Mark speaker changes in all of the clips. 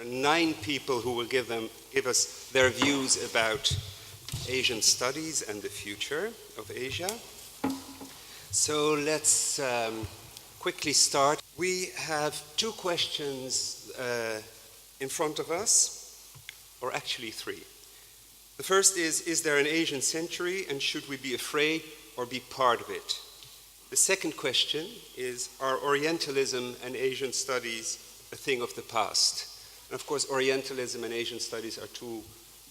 Speaker 1: 9 people who will give us their views about Asian studies and the future of Asia. So let's quickly start. We have 2 questions in front of us, or actually 3. The first is there an Asian century, and should we be afraid or be part of it? The second question is, are Orientalism and Asian studies a thing of the past? And of course, Orientalism and Asian studies are 2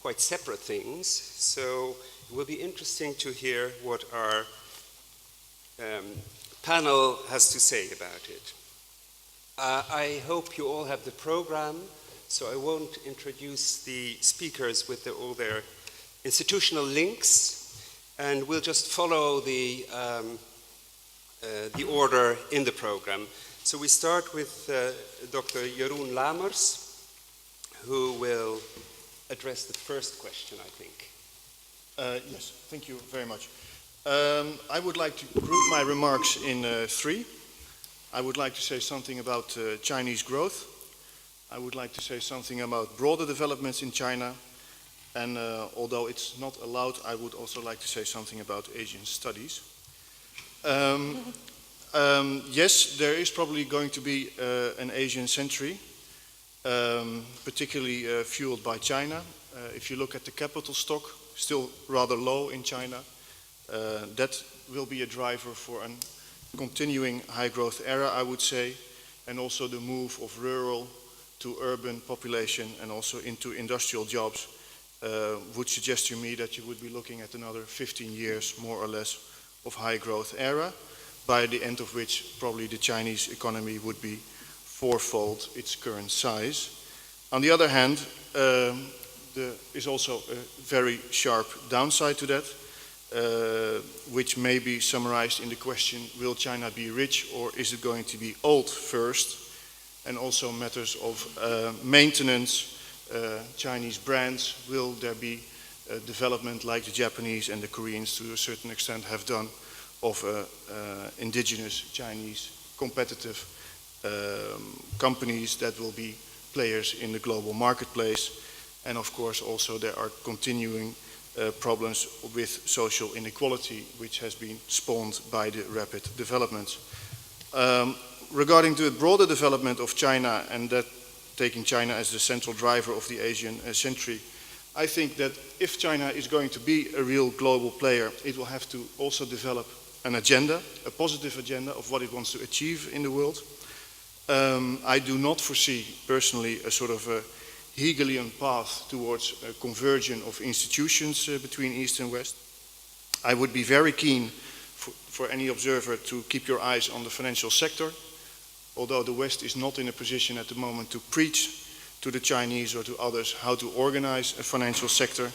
Speaker 1: quite separate things, so it will be interesting to hear what our panel has to say about it. I hope you all have the program, so I won't introduce the speakers with all their institutional links, and we'll just follow the order in the program. So we start with Dr. Jeroen Lamers, who will address the first question, I think.
Speaker 2: Yes, thank you very much. I would like to group my remarks in 3. I would like to say something about Chinese growth. I would like to say something about broader developments in China. And although it's not allowed, I would also like to say something about Asian studies. Yes, there is probably going to be an Asian century, particularly fueled by China. If you look at the capital stock, still rather low in China, that will be a driver for a continuing high growth era, I would say, and also the move of rural to urban population and also into industrial jobs would suggest to me that you would be looking at another 15 years, more or less, of high growth era, by the end of which probably the Chinese economy would be 4-fold its current size. On the other hand, there is also a very sharp downside to that, which may be summarized in the question, will China be rich or is it going to be old first? And also matters of maintenance, Chinese brands, will there be development like the Japanese and the Koreans to a certain extent have done of indigenous Chinese competitive companies that will be players in the global marketplace. And of course also there are continuing problems with social inequality, which has been spawned by the rapid developments. Regarding the broader development of China, and that taking China as the central driver of the Asian century, I think that if China is going to be a real global player, it will have to also develop an agenda, a positive agenda of what it wants to achieve in the world. I do not foresee personally a sort of a Hegelian path towards a conversion of institutions between East and West. I would be very keen for any observer to keep your eyes on the financial sector, although the West is not in a position at the moment to preach to the Chinese or to others how to organize a financial sector.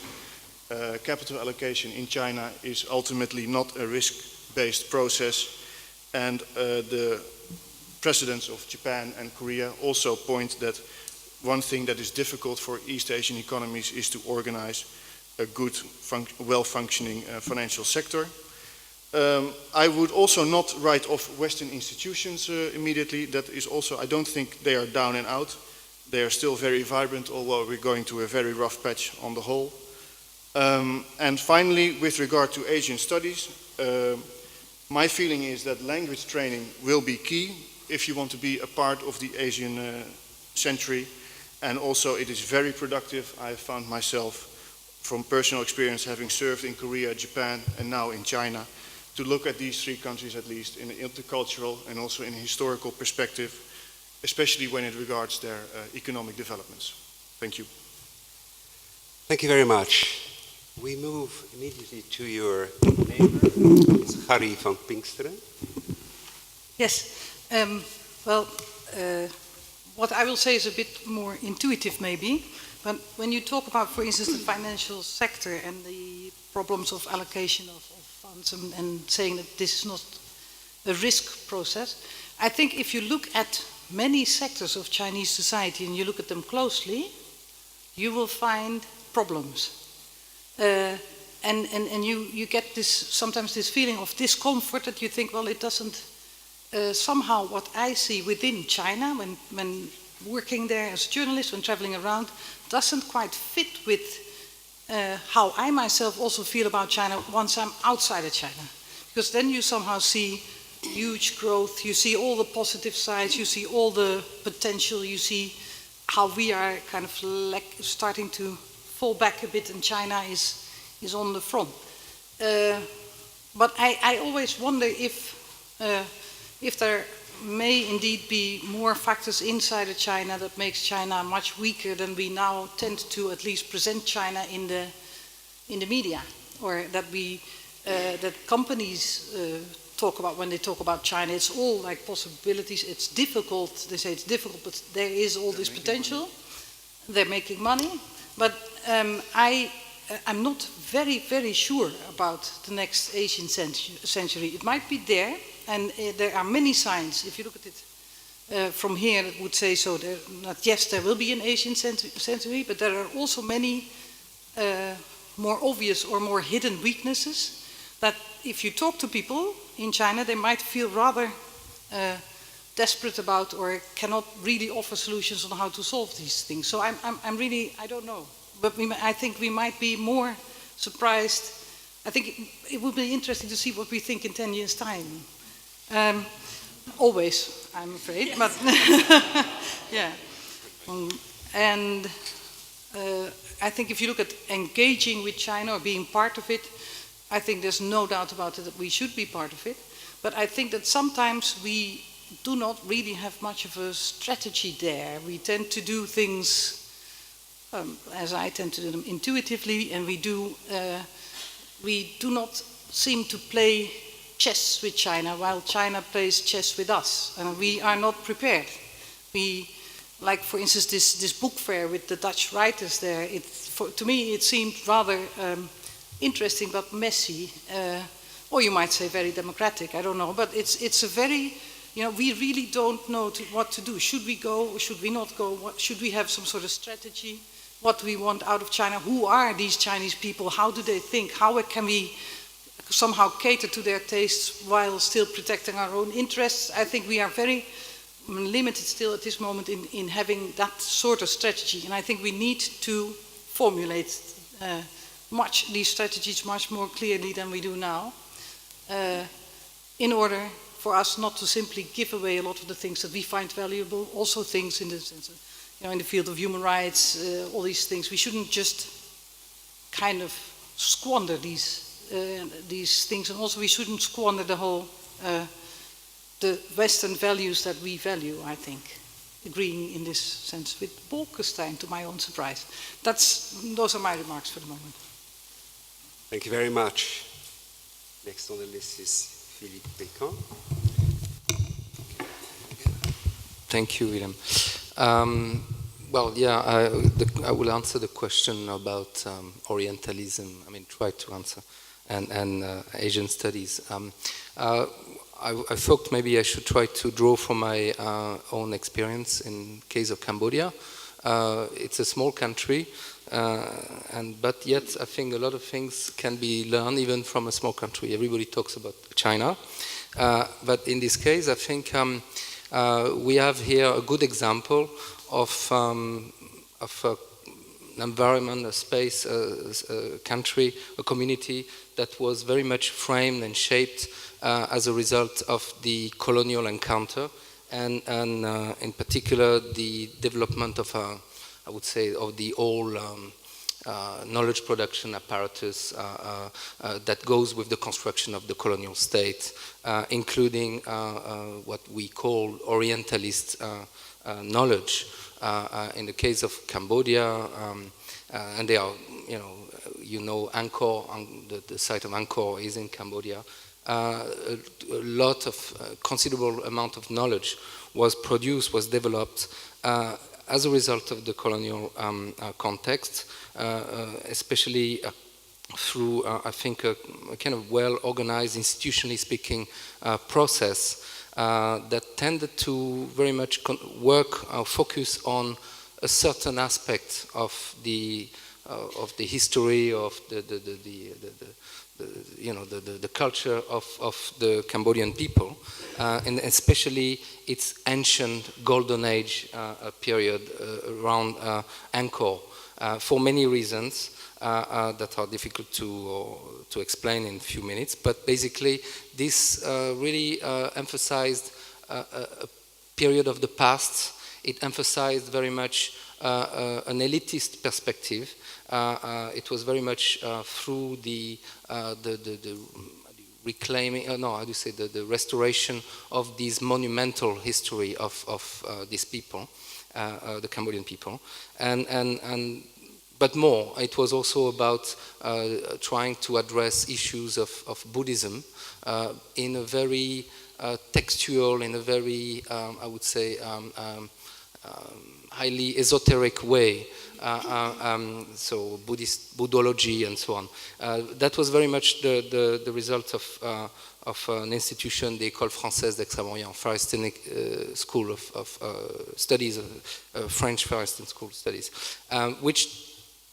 Speaker 2: Capital allocation in China is ultimately not a risk-based process, and the presidents of Japan and Korea also point that one thing that is difficult for East Asian economies is to organize a good, well-functioning financial sector. I would also not write off Western institutions immediately. That is also, I don't think they are down and out. They are still very vibrant, although we're going to a very rough patch on the whole. And finally, with regard to Asian studies, my feeling is that language training will be key if you want to be a part of the Asian century. And also it is very productive. I have found myself, from personal experience, having served in Korea, Japan, and now in China, to look at these 3 countries at least in an intercultural and also in a historical perspective, especially when it regards their economic developments. Thank you.
Speaker 1: Thank you very much. We move immediately to your neighbor, Harry van Pinksteren.
Speaker 3: Yes. What I will say is a bit more intuitive maybe, but when you talk about, for instance, the financial sector and the problems of allocation of funds and saying that this is not a risk process, I think if you look at many sectors of Chinese society and you look at them closely, you will find problems. And you get this, sometimes this feeling of discomfort that you think, well, it doesn't, somehow what I see within China, when working there as a journalist, when traveling around, doesn't quite fit with how I myself also feel about China once I'm outside of China. Because then you somehow see huge growth, you see all the positive sides, you see all the potential, you see how we are kind of starting to fall back a bit and China is on the front. But I always wonder if there may indeed be more factors inside of China that makes China much weaker than we now tend to at least present China in the media, or that that companies talk about when they talk about China. It's all like possibilities. It's difficult. They say it's difficult, but there is all this potential. They're making money, but I'm not very sure about the next Asian century. It might be there, and there are many signs. If you look at it from here, it would say so. Yes, there will be an Asian century, but there are also many more obvious or more hidden weaknesses that if you talk to people in China, they might feel rather desperate about or cannot really offer solutions on how to solve these things. So I'm really, I don't know. But I think we might be more surprised. I think it would be interesting to see what we think in 10 years' time. Always, I'm afraid. Yes. But yeah. And I think if you look at engaging with China or being part of it, I think there's no doubt about it that we should be part of it. But I think that sometimes we do not really have much of a strategy there. We tend to do things as I tend to do them intuitively, and we do not seem to play chess with China while China plays chess with us, and we are not prepared. Like for instance this book fair with the Dutch writers there, to me it seemed rather interesting but messy, or you might say very democratic, I don't know, but it's a very, we really don't know what to do. Should we go or should we not go? Should we have some sort of strategy? What we want out of China? Who are these Chinese people? How do they think? How can we somehow cater to their tastes while still protecting our own interests? I think we are very limited still at this moment in having that sort of strategy, and I think we need to formulate these strategies much more clearly than we do now, in order for us not to simply give away a lot of the things that we find valuable, also things in the sense of, in the field of human rights, all these things. We shouldn't just kind of squander these things, and also we shouldn't squander the whole, the Western values that we value, I think. Agreeing in this sense with Bolkestein, to my own surprise. Those are my remarks for the moment.
Speaker 1: Thank you very much. Next on the list is Philippe Pécan.
Speaker 4: Thank you, Willem. Well, yeah, I will answer the question about Orientalism. I mean, try to answer, and Asian studies. I thought maybe I should try to draw from my own experience in case of Cambodia. It's a small country, but yet I think a lot of things can be learned even from a small country. Everybody talks about China, but in this case, I think we have here a good example of an environment, a space, a country, a community that was very much framed and shaped as a result of the colonial encounter, and in particular the development of I would say of the whole knowledge production apparatus that goes with the construction of the colonial state, including what we call Orientalist knowledge. In the case of Cambodia, and they are, Angkor, the site of Angkor is in Cambodia. A lot of considerable amount of knowledge was produced, was developed as a result of the colonial context, especially through, I think, a kind of well-organized, institutionally speaking, process that tended to very much focus on a certain aspect of the history of the culture of the Cambodian people, and especially its ancient golden age period around Angkor, for many reasons that are difficult to explain in a few minutes. But basically, this really emphasized a period of the past. It emphasized very much an elitist perspective. It was very much through the reclaiming, the restoration of this monumental history of these people, the Cambodian people, but more, it was also about trying to address issues of Buddhism in a very textual, in a very, I would say, highly esoteric way, so Buddhist Buddhology and so on. That was very much the result of an institution, the École Française d'Aix-en-Orient, Far Eastern School of Studies, French Far Eastern School of Studies, which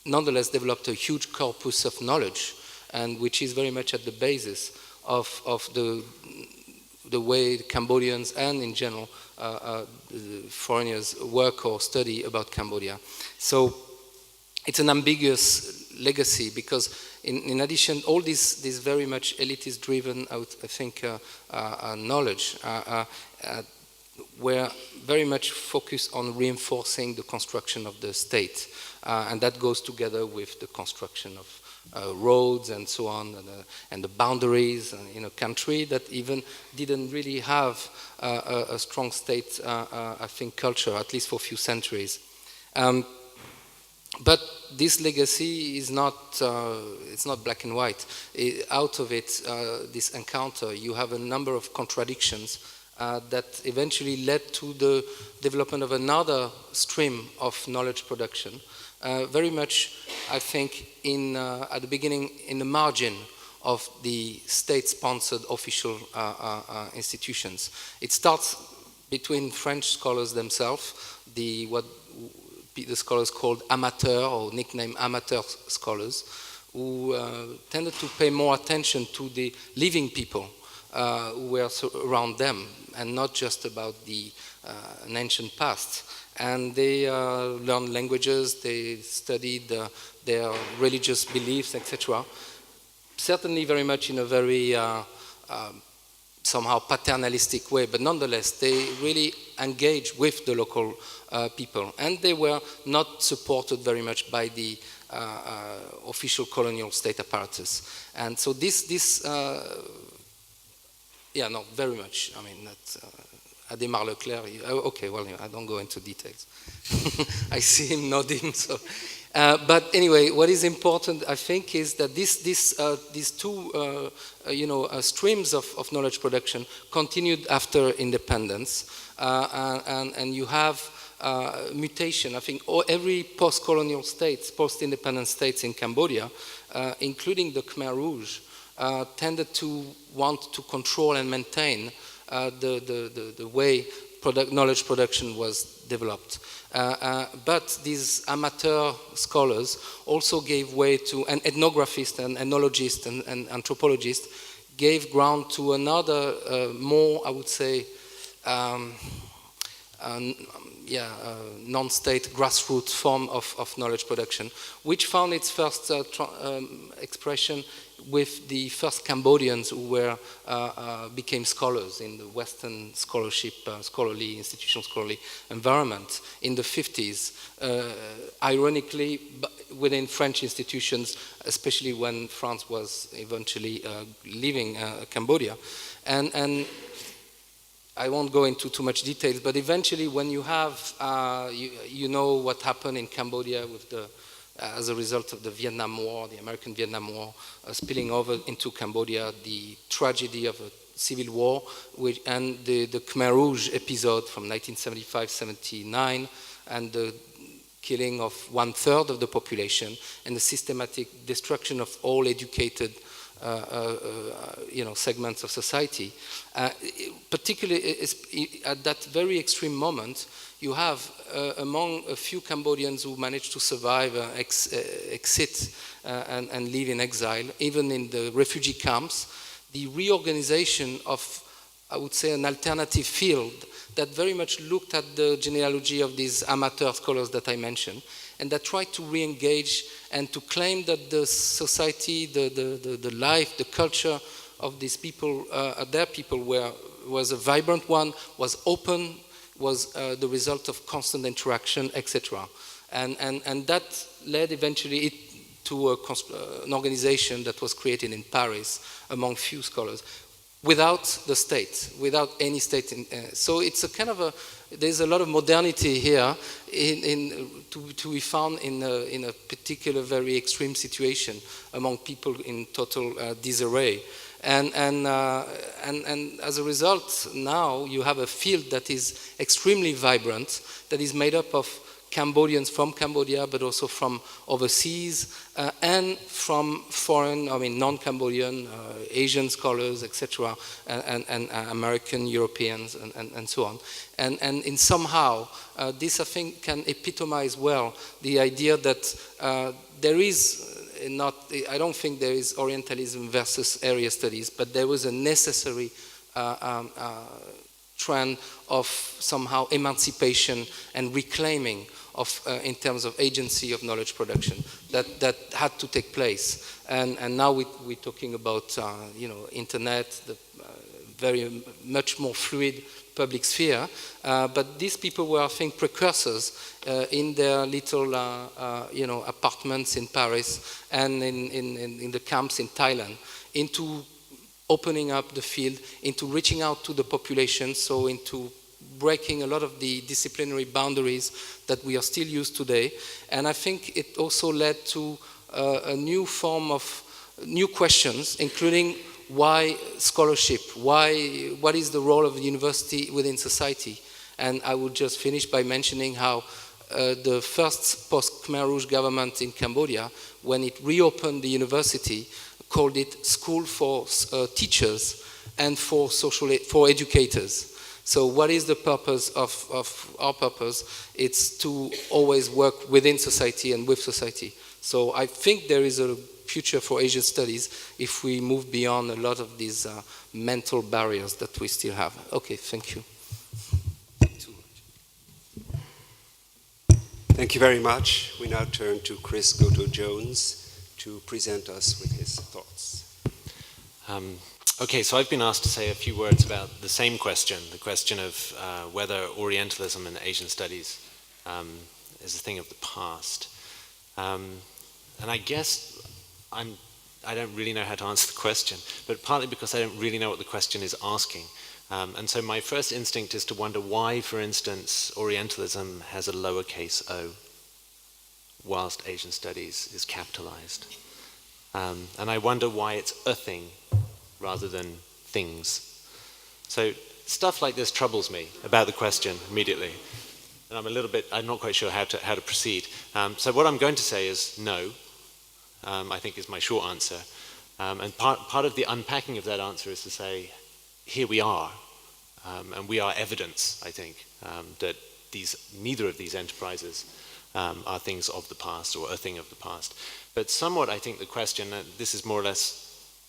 Speaker 4: nonetheless developed a huge corpus of knowledge, and which is very much at the basis of the way Cambodians and in general foreigners work or study about Cambodia. So it's an ambiguous legacy, because in addition, all this very much elitist driven, I think, knowledge were very much focused on reinforcing the construction of the state. And that goes together with the construction of roads and so on, and the boundaries in a country that even didn't really have a strong state, I think, culture, at least for a few centuries. But this legacy is not, it's not black and white. Out of it, this encounter, you have a number of contradictions that eventually led to the development of another stream of knowledge production, very much, I think, at the beginning, in the margin of the state-sponsored official institutions. It starts between French scholars themselves, what the scholars called amateur, or nicknamed amateur scholars, who tended to pay more attention to the living people who were around them, and not just about an ancient past. And they learned languages, they studied their religious beliefs, etc. Certainly very much in a very somehow paternalistic way, but nonetheless they really engaged with the local people, and they were not supported very much by the official colonial state apparatus. And so yeah, no, very much. I mean, that's Adhémar Leclerc. Okay, well, I don't go into details. I see him nodding. So, but anyway, what is important, I think, is that these two, streams of knowledge production continued after independence, and you have mutation. I think every post-colonial states, post-independent states in Cambodia, including the Khmer Rouge, tended to want to control and maintain the way knowledge production was developed. But these amateur scholars also gave way to, and ethnographists and ethnologists and anthropologists gave ground to another more, I would say, non-state grassroots form of knowledge production, which found its first expression with the first Cambodians who became scholars in the Western scholarship, institutional scholarly environment in the 50s. Ironically, within French institutions, especially when France was eventually leaving Cambodia. And I won't go into too much details, but eventually when you have, you know what happened in Cambodia with as a result of the Vietnam War, the American Vietnam War, spilling over into Cambodia, the tragedy of a civil war, and the Khmer Rouge episode from 1975-79, and the killing of 1/3 of the population, and the systematic destruction of all educated segments of society. Particularly at that very extreme moment, you have among a few Cambodians who managed to survive, exit and live in exile, even in the refugee camps, the reorganization of, I would say, an alternative field that very much looked at the genealogy of these amateur scholars that I mentioned, and that tried to re-engage and to claim that the society, the life, the culture of these people, their people was a vibrant one, was open, was the result of constant interaction, etc. And that led eventually to an organization that was created in Paris among few scholars, without the state, without any state. So it's a kind of there's a lot of modernity here to be found in a particular very extreme situation among people in total disarray. And as a result, now you have a field that is extremely vibrant, that is made up of Cambodians from Cambodia, but also from overseas, and from foreign, I mean, non-Cambodian, Asian scholars, etc., and American, Europeans, and so on. And in somehow, this, I think, can epitomize well the idea that there is not, I don't think there is Orientalism versus area studies, but there was a necessary trend of somehow emancipation and reclaiming of, in terms of agency of knowledge production that had to take place. And now we're talking about, internet, the very much more fluid public sphere. But these people were, I think, precursors in their little, apartments in Paris and in the camps in Thailand into opening up the field, into reaching out to the population, so into breaking a lot of the disciplinary boundaries that we are still used today. And I think it also led to a new form of new questions, including why scholarship, what is the role of the university within society? And I would just finish by mentioning how the first post-Khmer Rouge government in Cambodia, when it reopened the university, called it School for Teachers and for educators. So what is the purpose of our purpose? It's to always work within society and with society. So I think there is a future for Asian studies if we move beyond a lot of these mental barriers that we still have. Okay, thank you.
Speaker 1: Thank you very much. We now turn to Chris Goto-Jones to present us with his thoughts.
Speaker 5: Okay, so I've been asked to say a few words about the same question, the question of whether Orientalism in Asian studies is a thing of the past. And I guess I don't really know how to answer the question, but partly because I don't really know what the question is asking. And so my first instinct is to wonder why, for instance, Orientalism has a lowercase o, whilst Asian studies is capitalized. And I wonder why it's a thing rather than things. So stuff like this troubles me about the question immediately. And I'm not quite sure how to proceed. So what I'm going to say is no, I think is my short answer. And part of the unpacking of that answer is to say, here we are, and we are evidence, I think, that neither of these enterprises are things of the past or a thing of the past. But somewhat, I think the question, this is more or less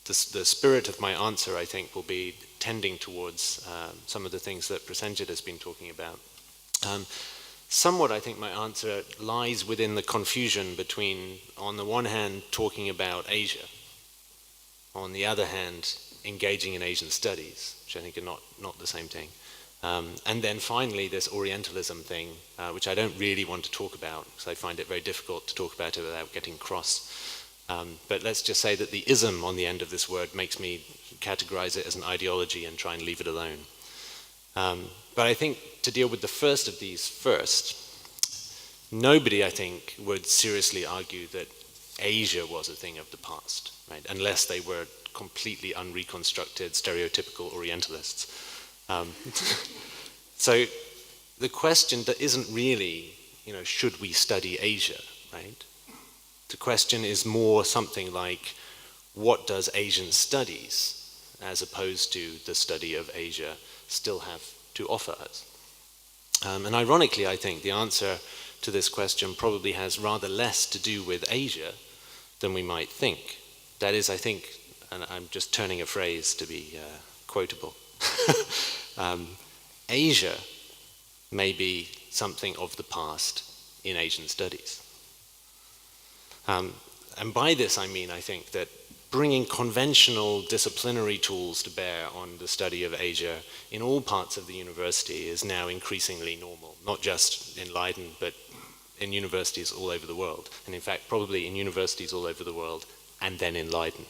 Speaker 5: the spirit of my answer, I think, will be tending towards some of the things that Prasenjit has been talking about. Somewhat, I think my answer lies within the confusion between, on the one hand, talking about Asia, on the other hand, engaging in Asian studies, which I think are not the same thing. And then finally, this Orientalism thing, which I don't really want to talk about, because I find it very difficult to talk about it without getting cross. But let's just say that the ism on the end of this word makes me categorize it as an ideology and try and leave it alone. But I think to deal with the first of these first, nobody, I think, would seriously argue that Asia was a thing of the past, right? Unless they were completely unreconstructed, stereotypical Orientalists. So the question that isn't really, should we study Asia, right? The question is more something like, what does Asian studies, as opposed to the study of Asia, still have to offer us? And ironically, I think the answer to this question probably has rather less to do with Asia than we might think. That is, I think, and I'm just turning a phrase to be quotable, Asia may be something of the past in Asian studies. And by this I mean, I think, that bringing conventional disciplinary tools to bear on the study of Asia in all parts of the university is now increasingly normal, not just in Leiden, but in universities all over the world. And in fact, probably in universities all over the world, and then in Leiden.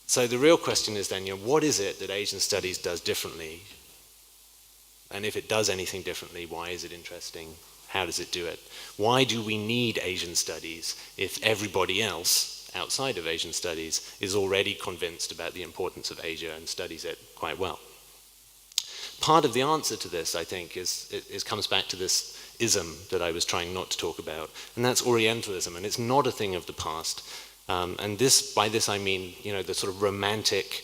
Speaker 5: So the real question is then, what is it that Asian studies does differently? And if it does anything differently, why is it interesting? How does it do it? Why do we need Asian studies if everybody else outside of Asian studies is already convinced about the importance of Asia and studies it quite well? Part of the answer to this, I think, comes back to this ism that I was trying not to talk about, and that's Orientalism, and it's not a thing of the past. And by this I mean, the sort of romantic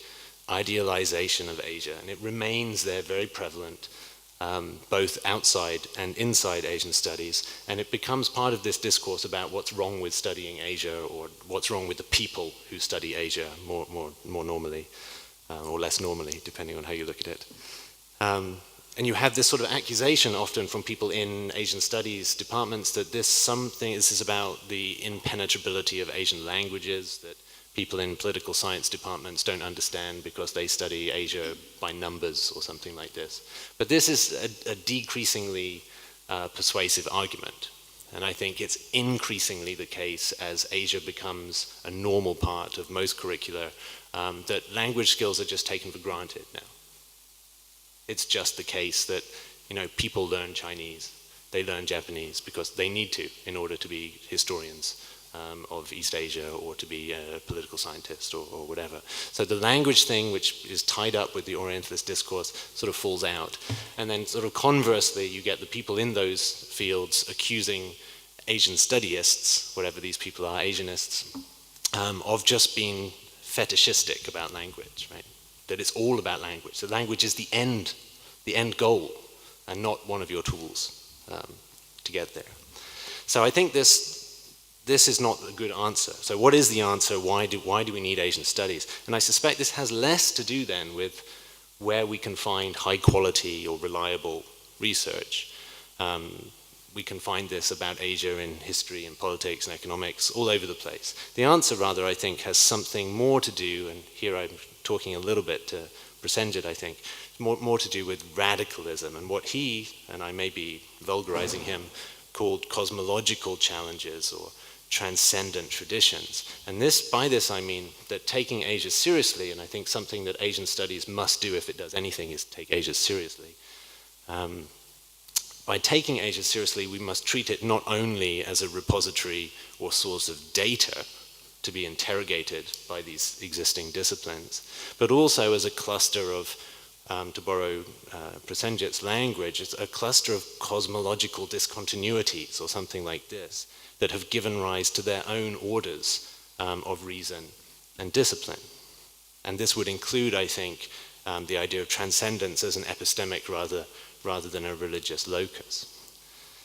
Speaker 5: idealization of Asia, and it remains there very prevalent, both outside and inside Asian studies, and it becomes part of this discourse about what's wrong with studying Asia, or what's wrong with the people who study Asia more normally, or less normally, depending on how you look at it. And you have this sort of accusation often from people in Asian studies departments that this is about the impenetrability of Asian languages, that people in political science departments don't understand because they study Asia by numbers or something like this. But this is a decreasingly persuasive argument. And I think it's increasingly the case as Asia becomes a normal part of most curricula, that language skills are just taken for granted now. It's just the case that, people learn Chinese, they learn Japanese because they need to in order to be historians of East Asia, or to be a political scientist, or whatever. So the language thing, which is tied up with the Orientalist discourse, sort of falls out. And then sort of conversely, you get the people in those fields accusing Asian studyists, whatever these people are, Asianists, of just being fetishistic about language, right? That it's all about language. So language is the end goal, and not one of your tools to get there. So I think this is not a good answer. So what is the answer? Why do we need Asian studies? And I suspect this has less to do then with where we can find high quality or reliable research. We can find this about Asia in history and politics and economics all over the place. The answer, rather, I think, has something more to do, and here I'm talking a little bit to Prasenjit, I think, more to do with radicalism and what he, and I may be vulgarizing him, called cosmological challenges or transcendent traditions. And by this I mean that taking Asia seriously, and I think something that Asian studies must do if it does anything is take Asia seriously. By taking Asia seriously, we must treat it not only as a repository or source of data to be interrogated by these existing disciplines, but also as a cluster of, to borrow Prasenjit's language, it's a cluster of cosmological discontinuities or something like this that have given rise to their own orders of reason and discipline. And this would include, I think, the idea of transcendence as an epistemic rather than a religious locus.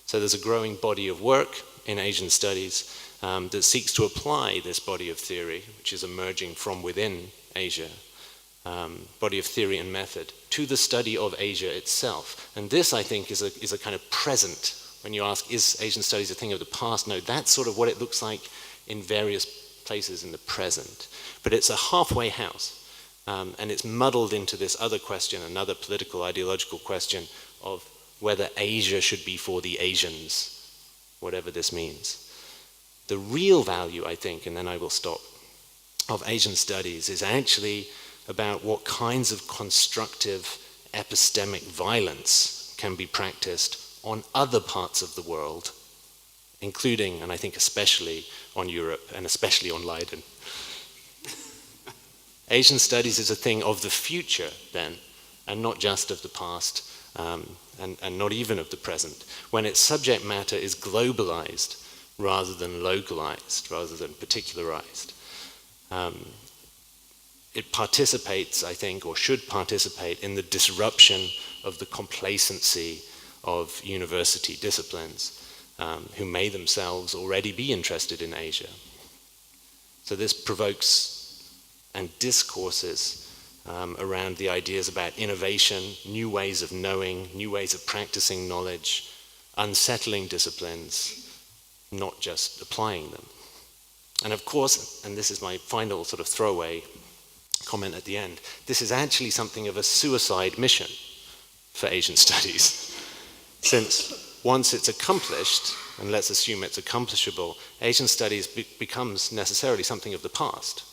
Speaker 5: So there's a growing body of work in Asian studies that seeks to apply this body of theory, which is emerging from within Asia, body of theory and method, to the study of Asia itself. And this, I think, is a kind of present. When you ask, is Asian studies a thing of the past? No, that's sort of what it looks like in various places in the present. But it's a halfway house. And it's muddled into this other question, another political, ideological question of whether Asia should be for the Asians, whatever this means. The real value, I think, and then I will stop, of Asian studies is actually about what kinds of constructive epistemic violence can be practiced on other parts of the world, including, and I think especially, on Europe, and especially on Leiden. Asian studies is a thing of the future, then, and not just of the past, and not even of the present, when its subject matter is globalized rather than localized, rather than particularized. It participates, I think, or should participate in the disruption of the complacency of university disciplines who may themselves already be interested in Asia. So this provokes and discourses around the ideas about innovation, new ways of knowing, new ways of practicing knowledge, unsettling disciplines, not just applying them. And of course, and this is my final sort of throwaway comment at the end, this is actually something of a suicide mission for Asian studies. Since once it's accomplished, and let's assume it's accomplishable, Asian studies becomes necessarily something of the past.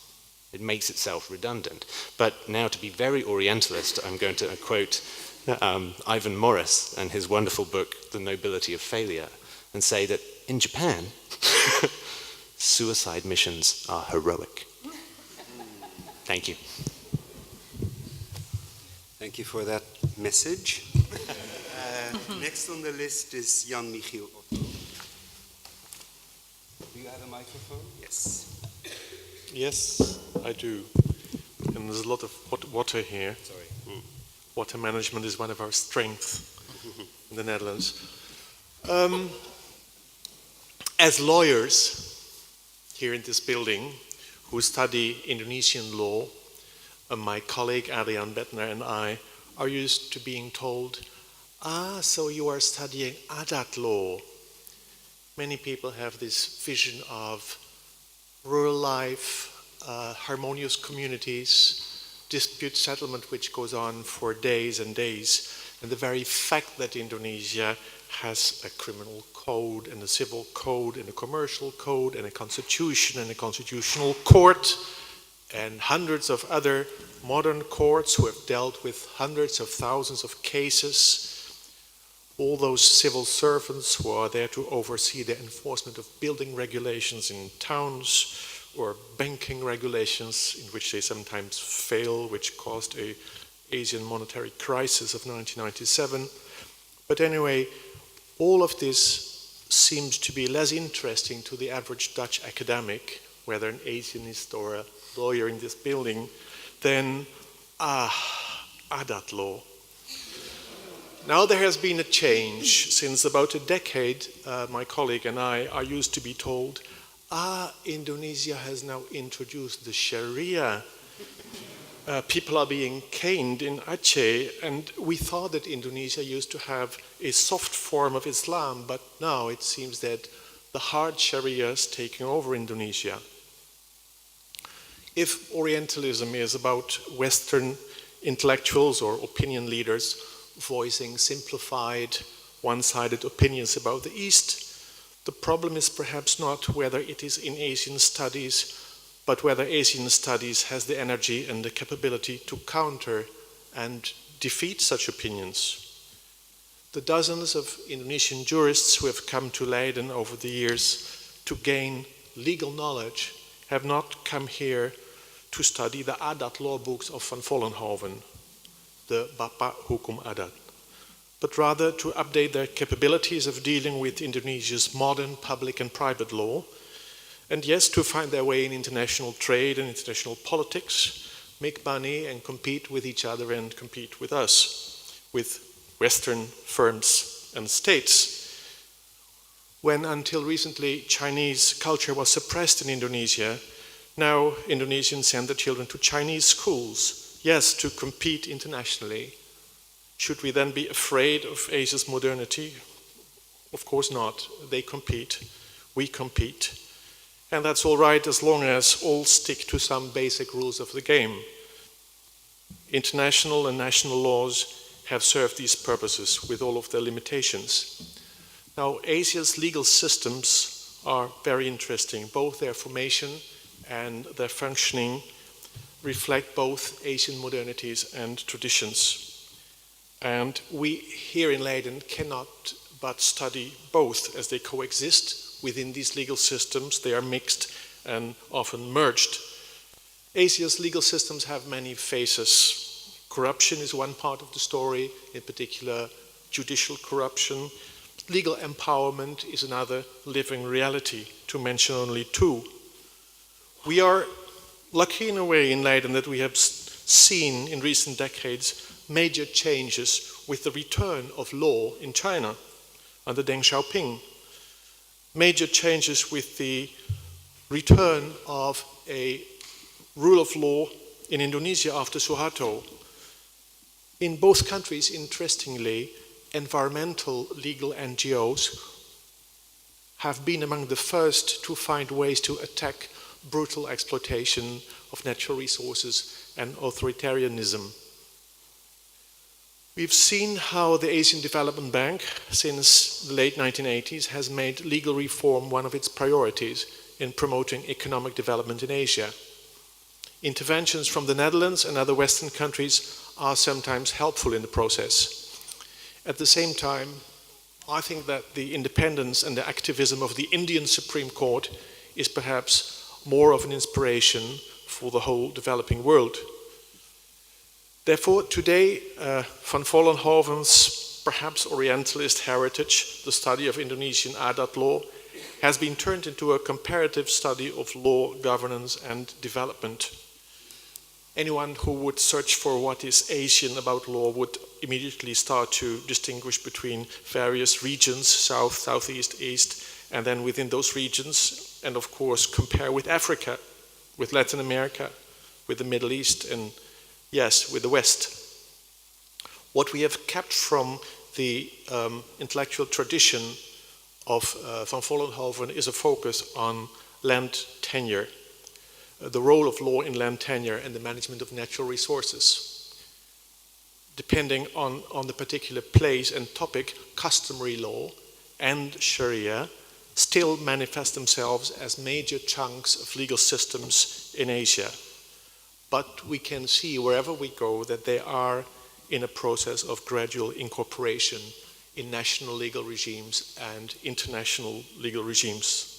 Speaker 5: It makes itself redundant. But now, to be very Orientalist, I'm going to quote Ivan Morris and his wonderful book, The Nobility of Failure, and say that in Japan, suicide missions are heroic. Thank you.
Speaker 1: Thank you for that message. Next on the list is Jan Michiel Otto. Do you have a microphone? Yes.
Speaker 6: Yes, I do. And there's a lot of water here.
Speaker 1: Sorry.
Speaker 6: Water management is one of our strengths in the Netherlands. As lawyers here in this building who study Indonesian law, my colleague Adrian Bettner and I are used to being told, so you are studying adat law. Many people have this vision of rural life, harmonious communities, dispute settlement which goes on for days and days. And the very fact that Indonesia has a criminal code and a civil code and a commercial code and a constitution and a constitutional court and hundreds of other modern courts who have dealt with hundreds of thousands of cases, all those civil servants who are there to oversee the enforcement of building regulations in towns or banking regulations in which they sometimes fail, which caused an Asian monetary crisis of 1997. But anyway, all of this seems to be less interesting to the average Dutch academic, whether an Asianist or a lawyer in this building, than adat law. Now there has been a change. Since about a decade, my colleague and I are used to be told, Indonesia has now introduced the Sharia. People are being caned in Aceh, and we thought that Indonesia used to have a soft form of Islam, but now it seems that the hard Sharia is taking over Indonesia. If Orientalism is about Western intellectuals or opinion leaders voicing simplified, one-sided opinions about the East, the problem is perhaps not whether it is in Asian studies, but whether Asian studies has the energy and the capability to counter and defeat such opinions. The dozens of Indonesian jurists who have come to Leiden over the years to gain legal knowledge have not come here to study the adat law books of Van Vollenhoven, the Bapak Hukum Adat, but rather to update their capabilities of dealing with Indonesia's modern public and private law, and yes, to find their way in international trade and international politics, make money and compete with each other and compete with us, with Western firms and states. When until recently Chinese culture was suppressed in Indonesia, now Indonesians send their children to Chinese schools, yes, to compete internationally. Should we then be afraid of Asia's modernity? Of course not. They compete, we compete. And that's all right as long as all stick to some basic rules of the game. International and national laws have served these purposes with all of their limitations. Now, Asia's legal systems are very interesting. Both their formation and their functioning reflect both Asian modernities and traditions. And we here in Leiden cannot but study both as they coexist within these legal systems. They are mixed and often merged. Asia's legal systems have many faces. Corruption is one part of the story, in particular judicial corruption. Legal empowerment is another living reality, to mention only two. We are lucky in a way in Leiden that we have seen in recent decades major changes with the return of law in China under Deng Xiaoping. Major changes with the return of a rule of law in Indonesia after Suharto. In both countries, interestingly, environmental legal NGOs have been among the first to find ways to attack brutal exploitation of natural resources and authoritarianism. We've seen how the Asian Development Bank, since the late 1980s, has made legal reform one of its priorities in promoting economic development in Asia. Interventions from the Netherlands and other Western countries are sometimes helpful in the process. At the same time, I think that the independence and the activism of the Indian Supreme Court is perhaps more of an inspiration for the whole developing world. Therefore, today, Van Vollenhoven's perhaps Orientalist heritage, the study of Indonesian adat law, has been turned into a comparative study of law, governance, and development. Anyone who would search for what is Asian about law would immediately start to distinguish between various regions, south, southeast, east, and then within those regions, and of course compare with Africa, with Latin America, with the Middle East, and yes, with the West. What we have kept from the intellectual tradition of Van Vollenhoven is a focus on land tenure, the role of law in land tenure and the management of natural resources. Depending on the particular place and topic, customary law and Sharia still manifest themselves as major chunks of legal systems in Asia. But we can see wherever we go that they are in a process of gradual incorporation in national legal regimes and international legal regimes.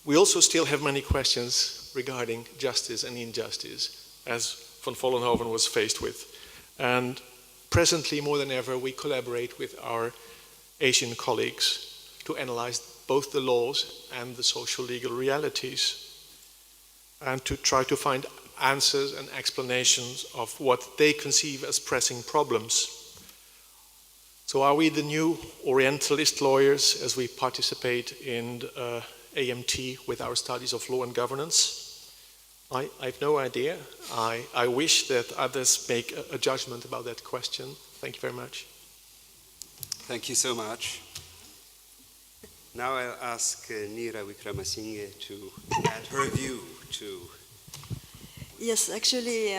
Speaker 6: We also still have many questions regarding justice and injustice, as Van Vollenhoven was faced with. And presently, more than ever, we collaborate with our Asian colleagues to analyze both the laws and the social legal realities, and to try to find answers and explanations of what they conceive as pressing problems. So are we the new Orientalist lawyers as we participate in AMT with our studies of law and governance? I have no idea. I wish that others make a judgment about that question. Thank you very much.
Speaker 1: Thank you so much. Now I'll ask Neera Wickramasinghe to add her view to...
Speaker 7: Yes, actually,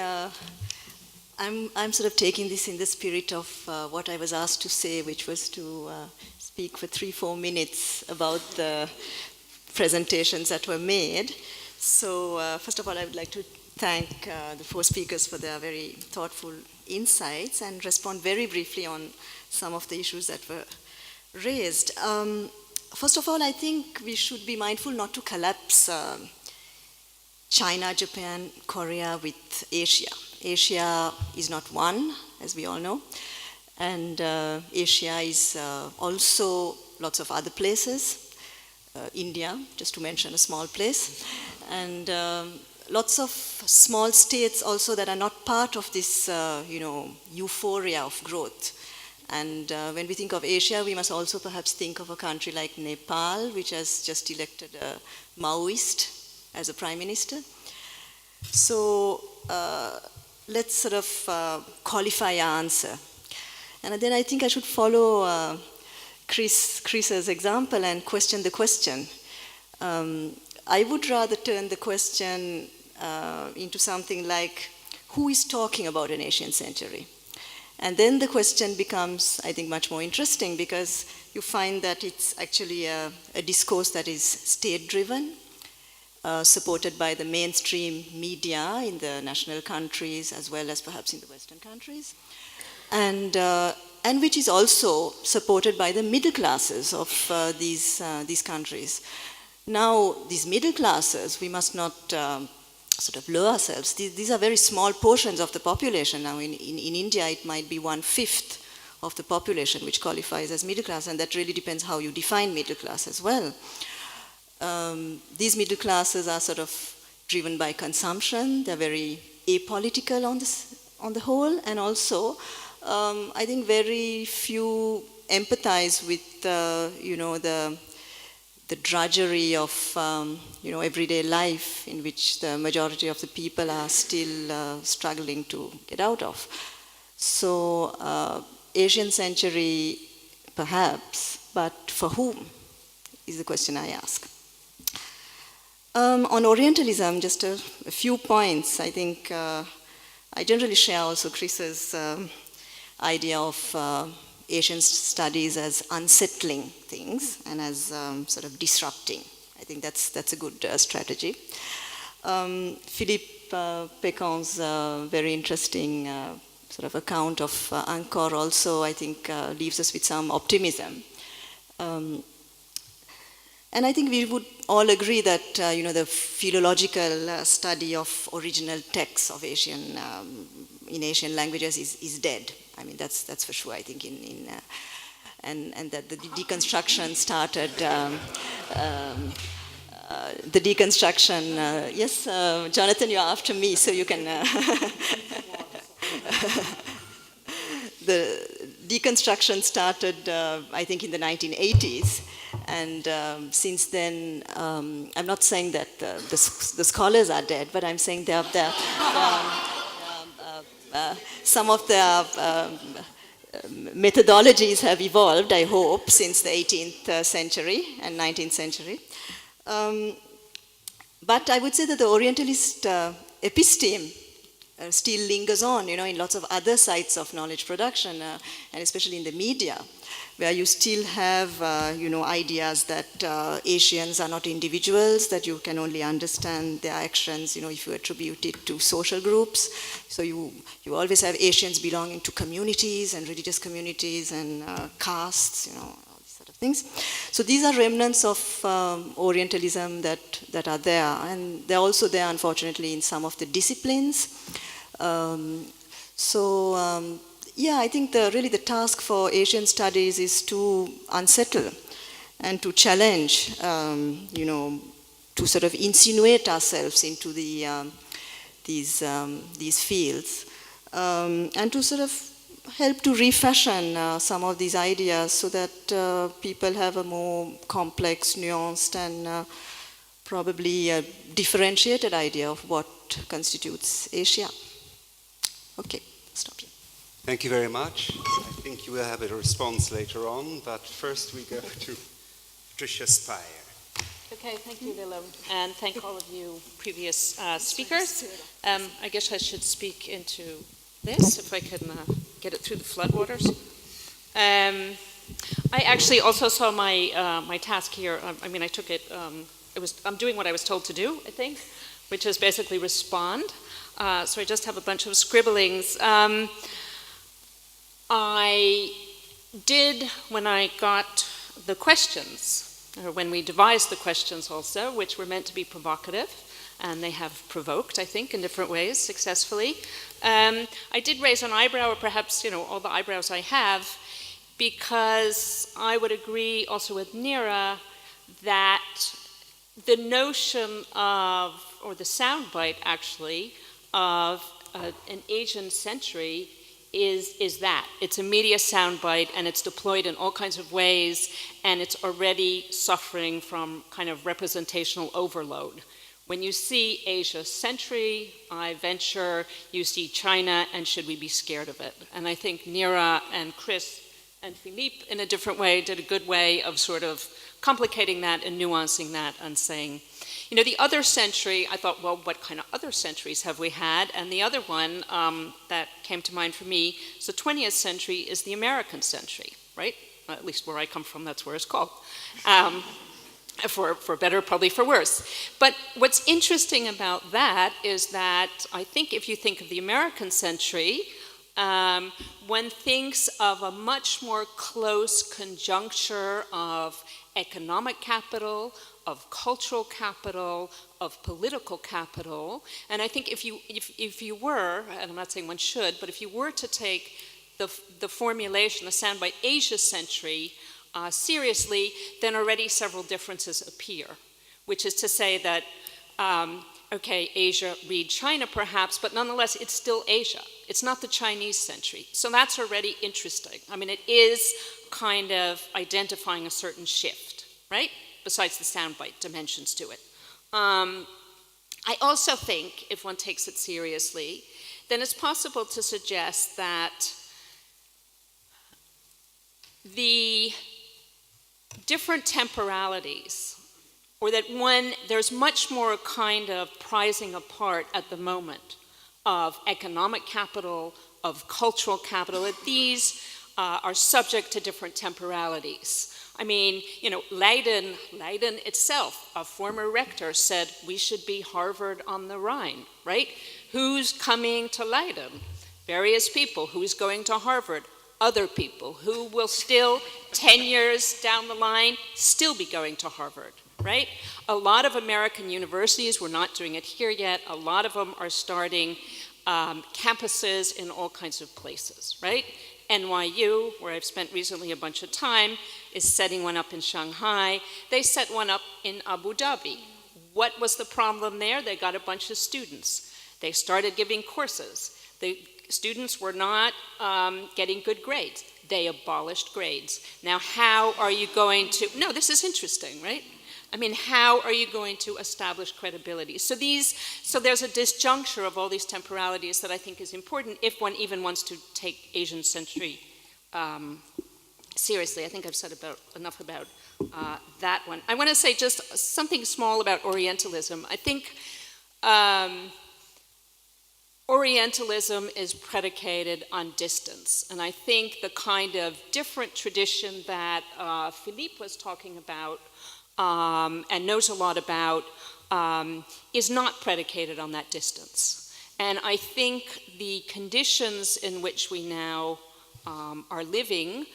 Speaker 7: I'm sort of taking this in the spirit of what I was asked to say, which was to speak for 3-4 minutes about the presentations that were made. So first of all, I would like to thank the 4 speakers for their very thoughtful insights and respond very briefly on some of the issues that were raised. First of all, I think we should be mindful not to collapse China, Japan, Korea with Asia. Asia is not one, as we all know, and Asia is also lots of other places. India, just to mention a small place, and lots of small states also that are not part of this, euphoria of growth. And when we think of Asia, we must also perhaps think of a country like Nepal, which has just elected a Maoist as a prime minister. So let's sort of qualify our answer. And then I think I should follow Chris's example and question the question. I would rather turn the question into something like, who is talking about an Asian century? And then the question becomes, I think, much more interesting, because you find that it's actually a discourse that is state-driven, supported by the mainstream media in the national countries as well as perhaps in the Western countries, and which is also supported by the middle classes of these countries. Now, these middle classes, we must not sort of lure ourselves. These are very small portions of the population. Now, in India, it might be 1/5 of the population which qualifies as middle class, and that really depends how you define middle class as well. These middle classes are sort of driven by consumption. They're very apolitical on the whole, and also I think very few empathize with, the drudgery of, everyday life in which the majority of the people are still struggling to get out of. So, Asian century, perhaps, but for whom is the question I ask. On Orientalism, just a few points. I think I generally share also Chris's idea of Asian studies as unsettling things and as sort of disrupting. I think that's a good strategy. Philippe Pécan's very interesting sort of account of Angkor also, I think, leaves us with some optimism. And I think we would all agree that the philological study of original texts of Asian in Asian languages is dead. I mean, that's for sure. I think and that the deconstruction started. The deconstruction. Yes, Jonathan, you're after me, so you can. The deconstruction started, I think, in the 1980s. And since then, I'm not saying that the scholars are dead, but I'm saying some of their methodologies have evolved, I hope, since the 18th century and 19th century. But I would say that the Orientalist episteme still lingers on, in lots of other sites of knowledge production, and especially in the media, where you still have, ideas that Asians are not individuals, that you can only understand their actions, if you attribute it to social groups. So you always have Asians belonging to communities and religious communities and castes, all these sort of things. So these are remnants of Orientalism that are there, and they're also there, unfortunately, in some of the disciplines. Yeah, I think really the task for Asian studies is to unsettle and to challenge, to sort of insinuate ourselves into these fields, and to sort of help to refashion some of these ideas so that people have a more complex, nuanced, and probably a differentiated idea of what constitutes Asia. Okay, stop here.
Speaker 1: Thank you very much. I think you will have a response later on, but first we go to Patricia Speyer.
Speaker 8: Okay, thank you, Willem, and thank all of you previous speakers. I guess I should speak into this, if I can get it through the floodwaters. I actually also saw my task here. I mean, I took it. I'm doing what I was told to do, I think, which is basically respond. So I just have a bunch of scribblings. I did, when I got the questions, or when we devised the questions also, which were meant to be provocative, and they have provoked, I think, in different ways successfully. I did raise an eyebrow, or perhaps, all the eyebrows I have, because I would agree also with Neera that the notion of, or the soundbite actually, of an Asian century is that. It's a media soundbite, and it's deployed in all kinds of ways, and it's already suffering from kind of representational overload. When you see Asia century, I venture you see China, and should we be scared of it? And I think Neera and Chris and Philippe, in a different way, did a good way of sort of complicating that and nuancing that and saying, the other century, I thought, well, what kind of other centuries have we had? And the other one that came to mind for me is the 20th century is the American century, right? At least where I come from, that's where it's called. For better, probably for worse. But what's interesting about that is that I think if you think of the American century, one thinks of a much more close conjuncture of economic capital, of cultural capital, of political capital. And I think if you were, and I'm not saying one should, but if you were to take the formulation, the soundbite Asia century seriously, then already several differences appear, which is to say that, okay, Asia, read China perhaps, but nonetheless, it's still Asia. It's not the Chinese century. So that's already interesting. I mean, it is kind of identifying a certain shift, right? Besides the soundbite dimensions to it. I also think, if one takes it seriously, then it's possible to suggest that the different temporalities, or that there's much more a kind of prizing apart at the moment of economic capital, of cultural capital, that these are subject to different temporalities. I mean, you know, Leiden itself, a former rector, said we should be Harvard on the Rhine, right? Who's coming to Leiden? Various people. Who's going to Harvard? Other people who will still, 10 years down the line, still be going to Harvard, right? A lot of American universities, we're not doing it here yet, a lot of them are starting campuses in all kinds of places, right? NYU, where I've spent recently a bunch of time, is setting one up in Shanghai. They set one up in Abu Dhabi. What was the problem there? They got a bunch of students. They started giving courses. The students were not getting good grades. They abolished grades. Now, how are you going to, no, this is interesting, right? I mean, how are you going to establish credibility? So there's a disjuncture of all these temporalities that I think is important if one even wants to take Asian century seriously. I think I've said enough about that one. I want to say just something small about Orientalism. I think Orientalism is predicated on distance, and I think the kind of different tradition that Philippe was talking about and knows a lot about is not predicated on that distance. And I think the conditions in which we now are living,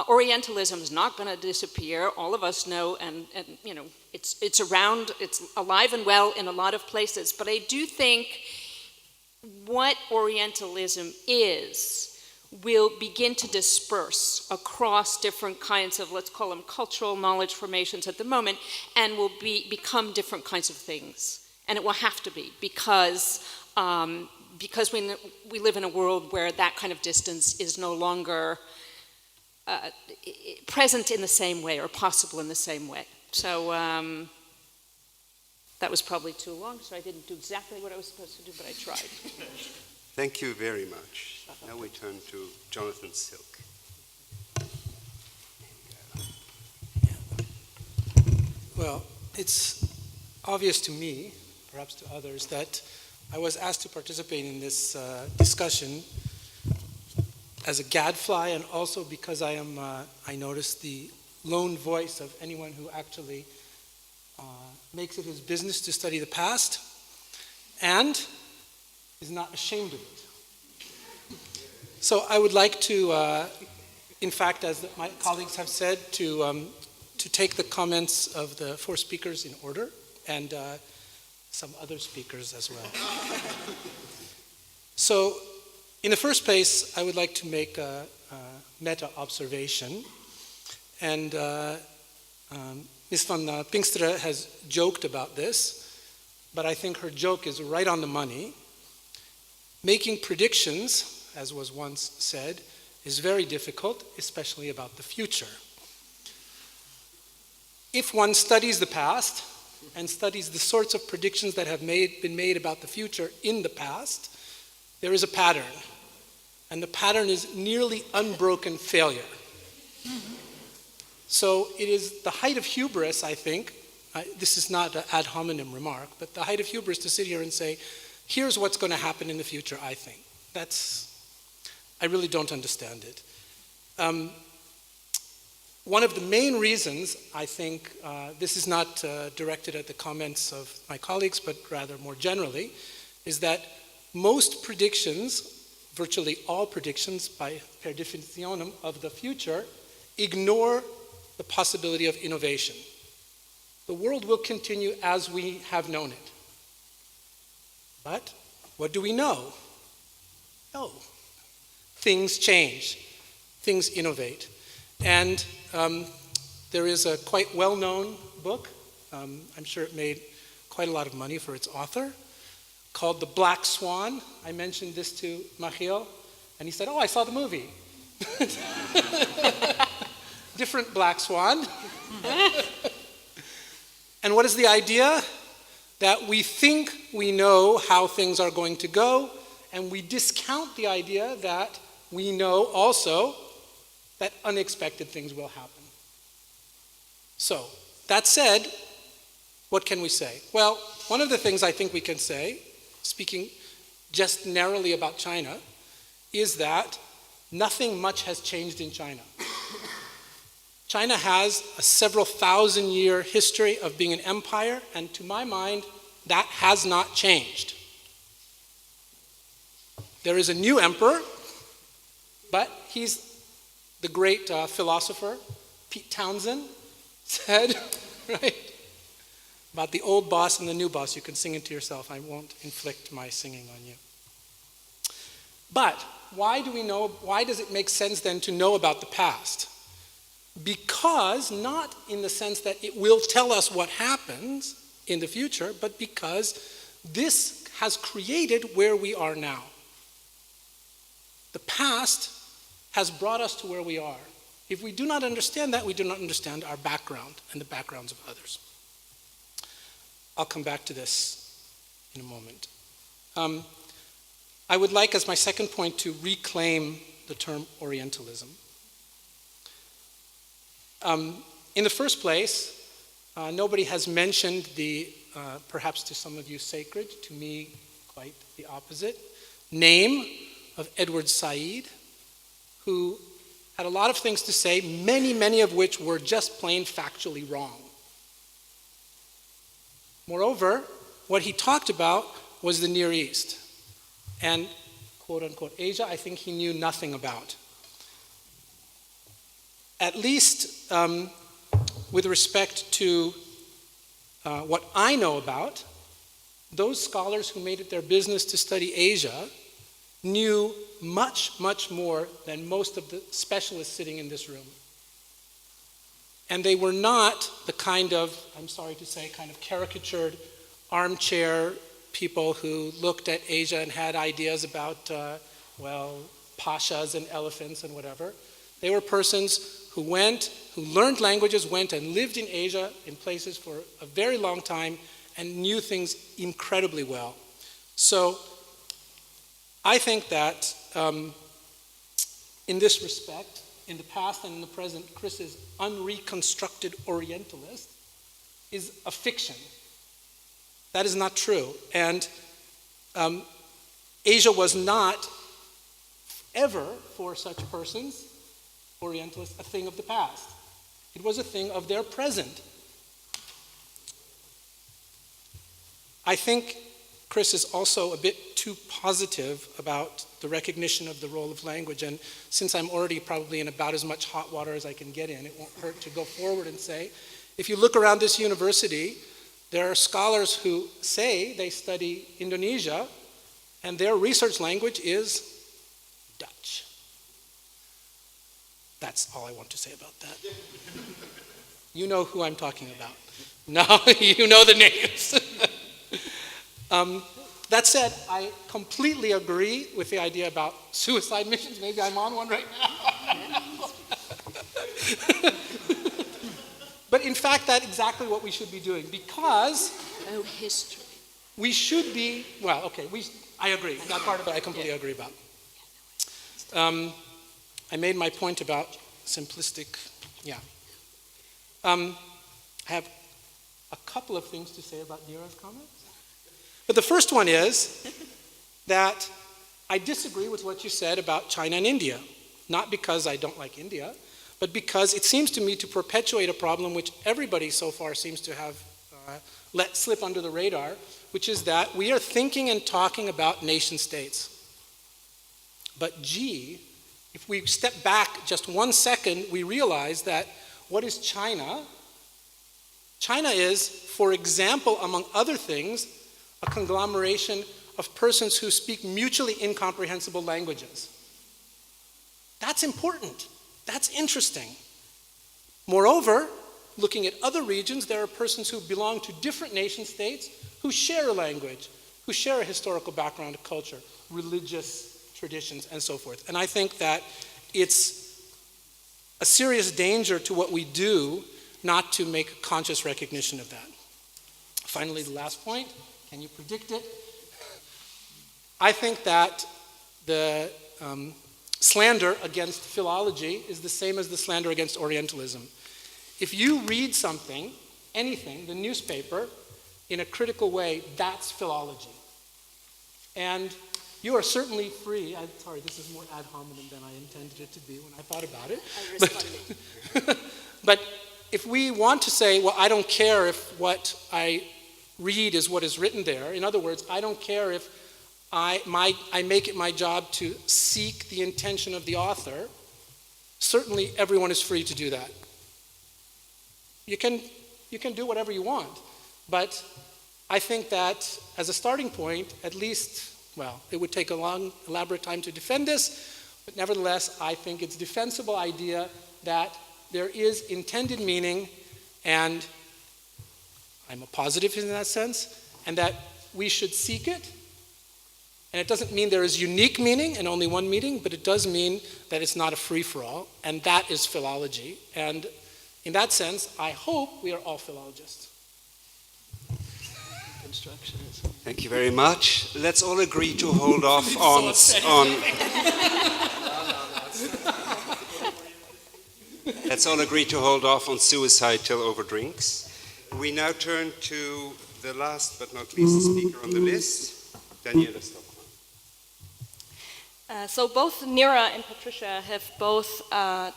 Speaker 8: Orientalism is not going to disappear. All of us know, and you know, it's around, it's alive and well in a lot of places. But I do think what Orientalism is will begin to disperse across different kinds of, let's call them cultural knowledge formations at the moment, and will become different kinds of things. And it will have to be, because we live in a world where that kind of distance is no longer present in the same way or possible in the same way. So that was probably too long, so I didn't do exactly what I was supposed to do, but I tried.
Speaker 1: Thank you very much. Now we turn to Jonathan Silk.
Speaker 9: Well, it's obvious to me, perhaps to others, that I was asked to participate in this discussion as a gadfly, and also because I am, I noticed, the lone voice of anyone who actually makes it his business to study the past and is not ashamed of it. So I would like to, in fact, as my colleagues have said, to take the comments of the four speakers in order, and some other speakers as well. So, in the first place, I would like to make a meta-observation, and Ms. van Pinksteren has joked about this, but I think her joke is right on the money. Making predictions, as was once said, is very difficult, especially about the future. If one studies the past and studies the sorts of predictions that have been made about the future in the past, there is a pattern, and the pattern is nearly unbroken failure. So it is the height of hubris, I think, this is not an ad hominem remark, but the height of hubris to sit here and say, here's what's going to happen in the future, I think. I really don't understand it. One of the main reasons, I think, this is not directed at the comments of my colleagues, but rather more generally, is that most predictions, virtually all predictions by per definitionem of the future, ignore the possibility of innovation. The world will continue as we have known it. But what do we know? No. Things change. Things innovate. And there is a quite well-known book, I'm sure it made quite a lot of money for its author, called The Black Swan. I mentioned this to Machiel, and he said, oh, I saw the movie. Different Black Swan. And what is the idea? That we think we know how things are going to go, and we discount the idea that we know also that unexpected things will happen. So, that said, what can we say? Well, one of the things I think we can say, speaking just narrowly about China, is that nothing much has changed in China. China has a several thousand-year history of being an empire, and to my mind, that has not changed. There is a new emperor, but he's the great philosopher, Pete Townsend, said, right, about the old boss and the new boss. You can sing it to yourself. I won't inflict my singing on you. But why does it make sense then to know about the past? Because, not in the sense that it will tell us what happens in the future, but because this has created where we are now. The past has brought us to where we are. If we do not understand that, we do not understand our background and the backgrounds of others. I'll come back to this in a moment. I would like, as my second point, to reclaim the term Orientalism. In the first place, nobody has mentioned the, perhaps to some of you sacred, to me quite the opposite, name of Edward Said, who had a lot of things to say, many of which were just plain factually wrong. Moreover, what he talked about was the Near East and quote-unquote Asia. I think he knew nothing about. At least with respect to what I know about, those scholars who made it their business to study Asia knew much more than most of the specialists sitting in this room. And they were not the kind of, I'm sorry to say, kind of caricatured armchair people who looked at Asia and had ideas about, pashas and elephants and whatever. They were persons who learned languages, went and lived in Asia in places for a very long time and knew things incredibly well. So I think that in this respect, in the past and in the present, Chris's unreconstructed Orientalist is a fiction. That is not true. And Asia was not ever, for such persons, Orientalists, a thing of the past. It was a thing of their present. I think Chris is also a bit too positive about the recognition of the role of language, and since I'm already probably in about as much hot water as I can get in, it won't hurt to go forward and say, if you look around this university, there are scholars who say they study Indonesia, and their research language is Dutch. That's all I want to say about that. You know who I'm talking about. No, you know the names. That said, I completely agree with the idea about suicide missions. Maybe I'm on one right now. But in fact, that's exactly what we should be doing, because
Speaker 8: history.
Speaker 9: We should be, I agree. That part of it I completely agree about. I made my point about simplistic, I have a couple of things to say about Neera's comments. But the first one is that I disagree with what you said about China and India. Not because I don't like India, but because it seems to me to perpetuate a problem which everybody so far seems to have let slip under the radar, which is that we are thinking and talking about nation states. But if we step back just 1 second, we realize that what is China? China is, for example, among other things, a conglomeration of persons who speak mutually incomprehensible languages. That's important. That's interesting. Moreover, looking at other regions, there are persons who belong to different nation states who share a language, who share a historical background, a culture, religious traditions, and so forth. And I think that it's a serious danger to what we do not to make a conscious recognition of that. Finally, the last point, can you predict it? I think that the slander against philology is the same as the slander against Orientalism. If you read something, anything, the newspaper, in a critical way, that's philology. And you are certainly free. I'm sorry, this is more ad hominem than I intended it to be when I thought about it. But if we want to say, well, I don't care if what I read is what is written there. In other words, I don't care if I make it my job to seek the intention of the author. Certainly, everyone is free to do that. You can do whatever you want, but I think that as a starting point, at least, well, it would take a long, elaborate time to defend this, but nevertheless, I think it's a defensible idea that there is intended meaning, and I'm a positive in that sense, and that we should seek it. And it doesn't mean there is unique meaning and only one meaning, but it does mean that it's not a free-for-all, and that is philology. And in that sense, I hope we are all philologists.
Speaker 1: Thank you very much. Let's all agree to hold off on Let's all agree to hold off on suicide till over drinks. We now turn to the last but not least speaker on the list, Daniela Stockmann.
Speaker 10: So both Nira and Patricia have both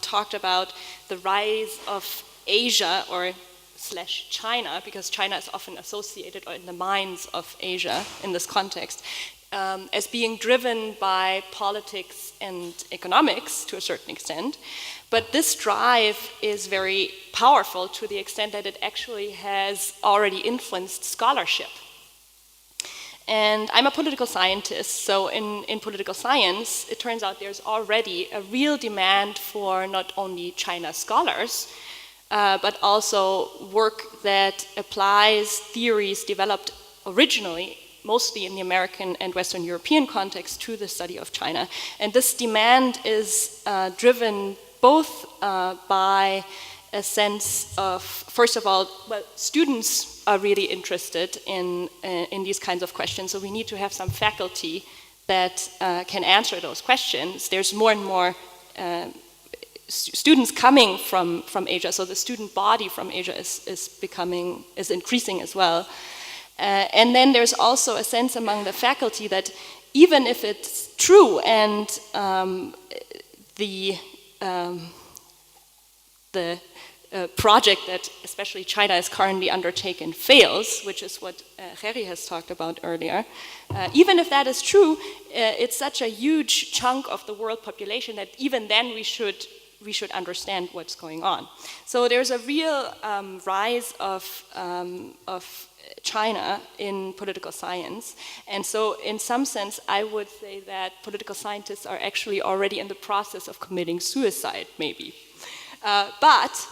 Speaker 10: talked about the rise of Asia or / China, because China is often associated in the minds of Asia in this context, as being driven by politics and economics to a certain extent. But this drive is very powerful to the extent that it actually has already influenced scholarship. And I'm a political scientist, so in political science, it turns out there's already a real demand for not only China scholars, but also work that applies theories developed originally, mostly in the American and Western European context, to the study of China. And this demand is driven both by a sense of, first of all, well, students are really interested in these kinds of questions, so we need to have some faculty that can answer those questions. There's more and more students coming from Asia, so the student body from Asia is increasing as well. And then there's also a sense among the faculty that even if it's true and the project that especially China is currently undertaken fails, which is what Jerry has talked about earlier, even if that is true, it's such a huge chunk of the world population that even then we should understand what's going on. So there's a real rise of China in political science, and so in some sense I would say that political scientists are actually already in the process of committing suicide, maybe. But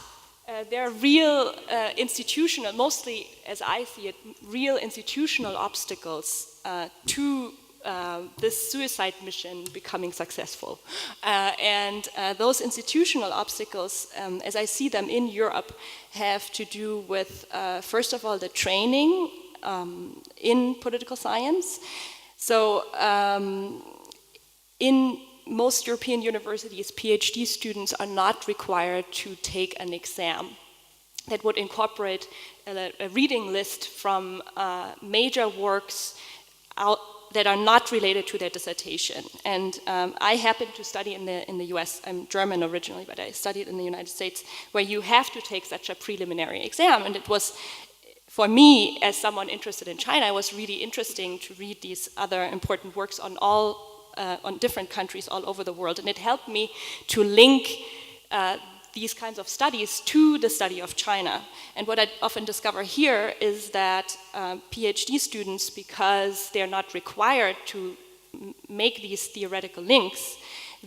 Speaker 10: there are real institutional, mostly as I see it, real institutional obstacles to this suicide mission becoming successful. And those institutional obstacles, as I see them in Europe, have to do with, first of all, the training in political science. So in most European universities, PhD students are not required to take an exam that would incorporate a reading list from major works that are not related to their dissertation. And I happen to study in the US. I'm German originally, but I studied in the United States, where you have to take such a preliminary exam. And it was, for me, as someone interested in China, it was really interesting to read these other important works on different countries all over the world. And it helped me to link these kinds of studies to the study of China. And what I often discover here is that PhD students, because they're not required to make these theoretical links,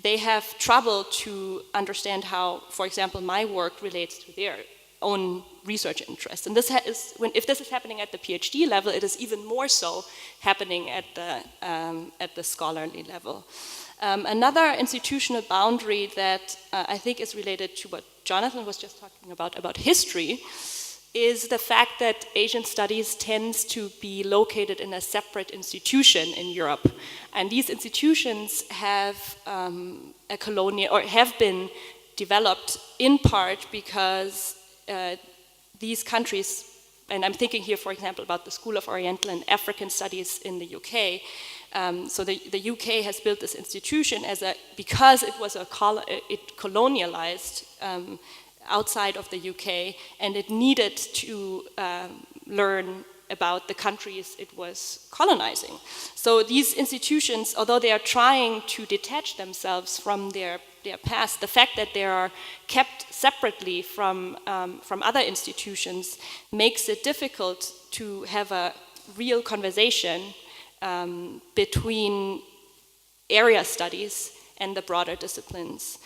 Speaker 10: they have trouble to understand how, for example, my work relates to their own research interests. And this if this is happening at the PhD level, it is even more so happening at the scholarly level. Another institutional boundary that I think is related to what Jonathan was just talking about history, is the fact that Asian studies tends to be located in a separate institution in Europe. And these institutions have have been developed in part because these countries, and I'm thinking here, for example, about the School of Oriental and African Studies in the UK. So the UK has built this institution because it was it colonialized outside of the UK, and it needed to learn about the countries it was colonizing. So these institutions, although they are trying to detach themselves from their past, the fact that they are kept separately from other institutions makes it difficult to have a real conversation between area studies and the broader disciplines.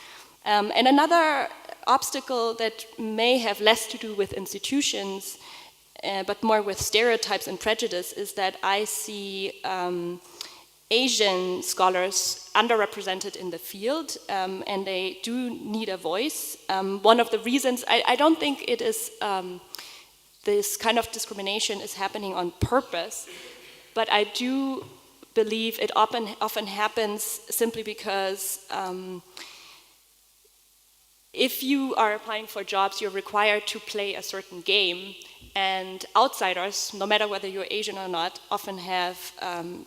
Speaker 10: And another obstacle that may have less to do with institutions, but more with stereotypes and prejudice, is that I see Asian scholars underrepresented in the field, and they do need a voice. One of the reasons, I don't think it is, this kind of discrimination is happening on purpose, but I do believe it often happens simply because if you are applying for jobs, you're required to play a certain game, and outsiders, no matter whether you're Asian or not, often have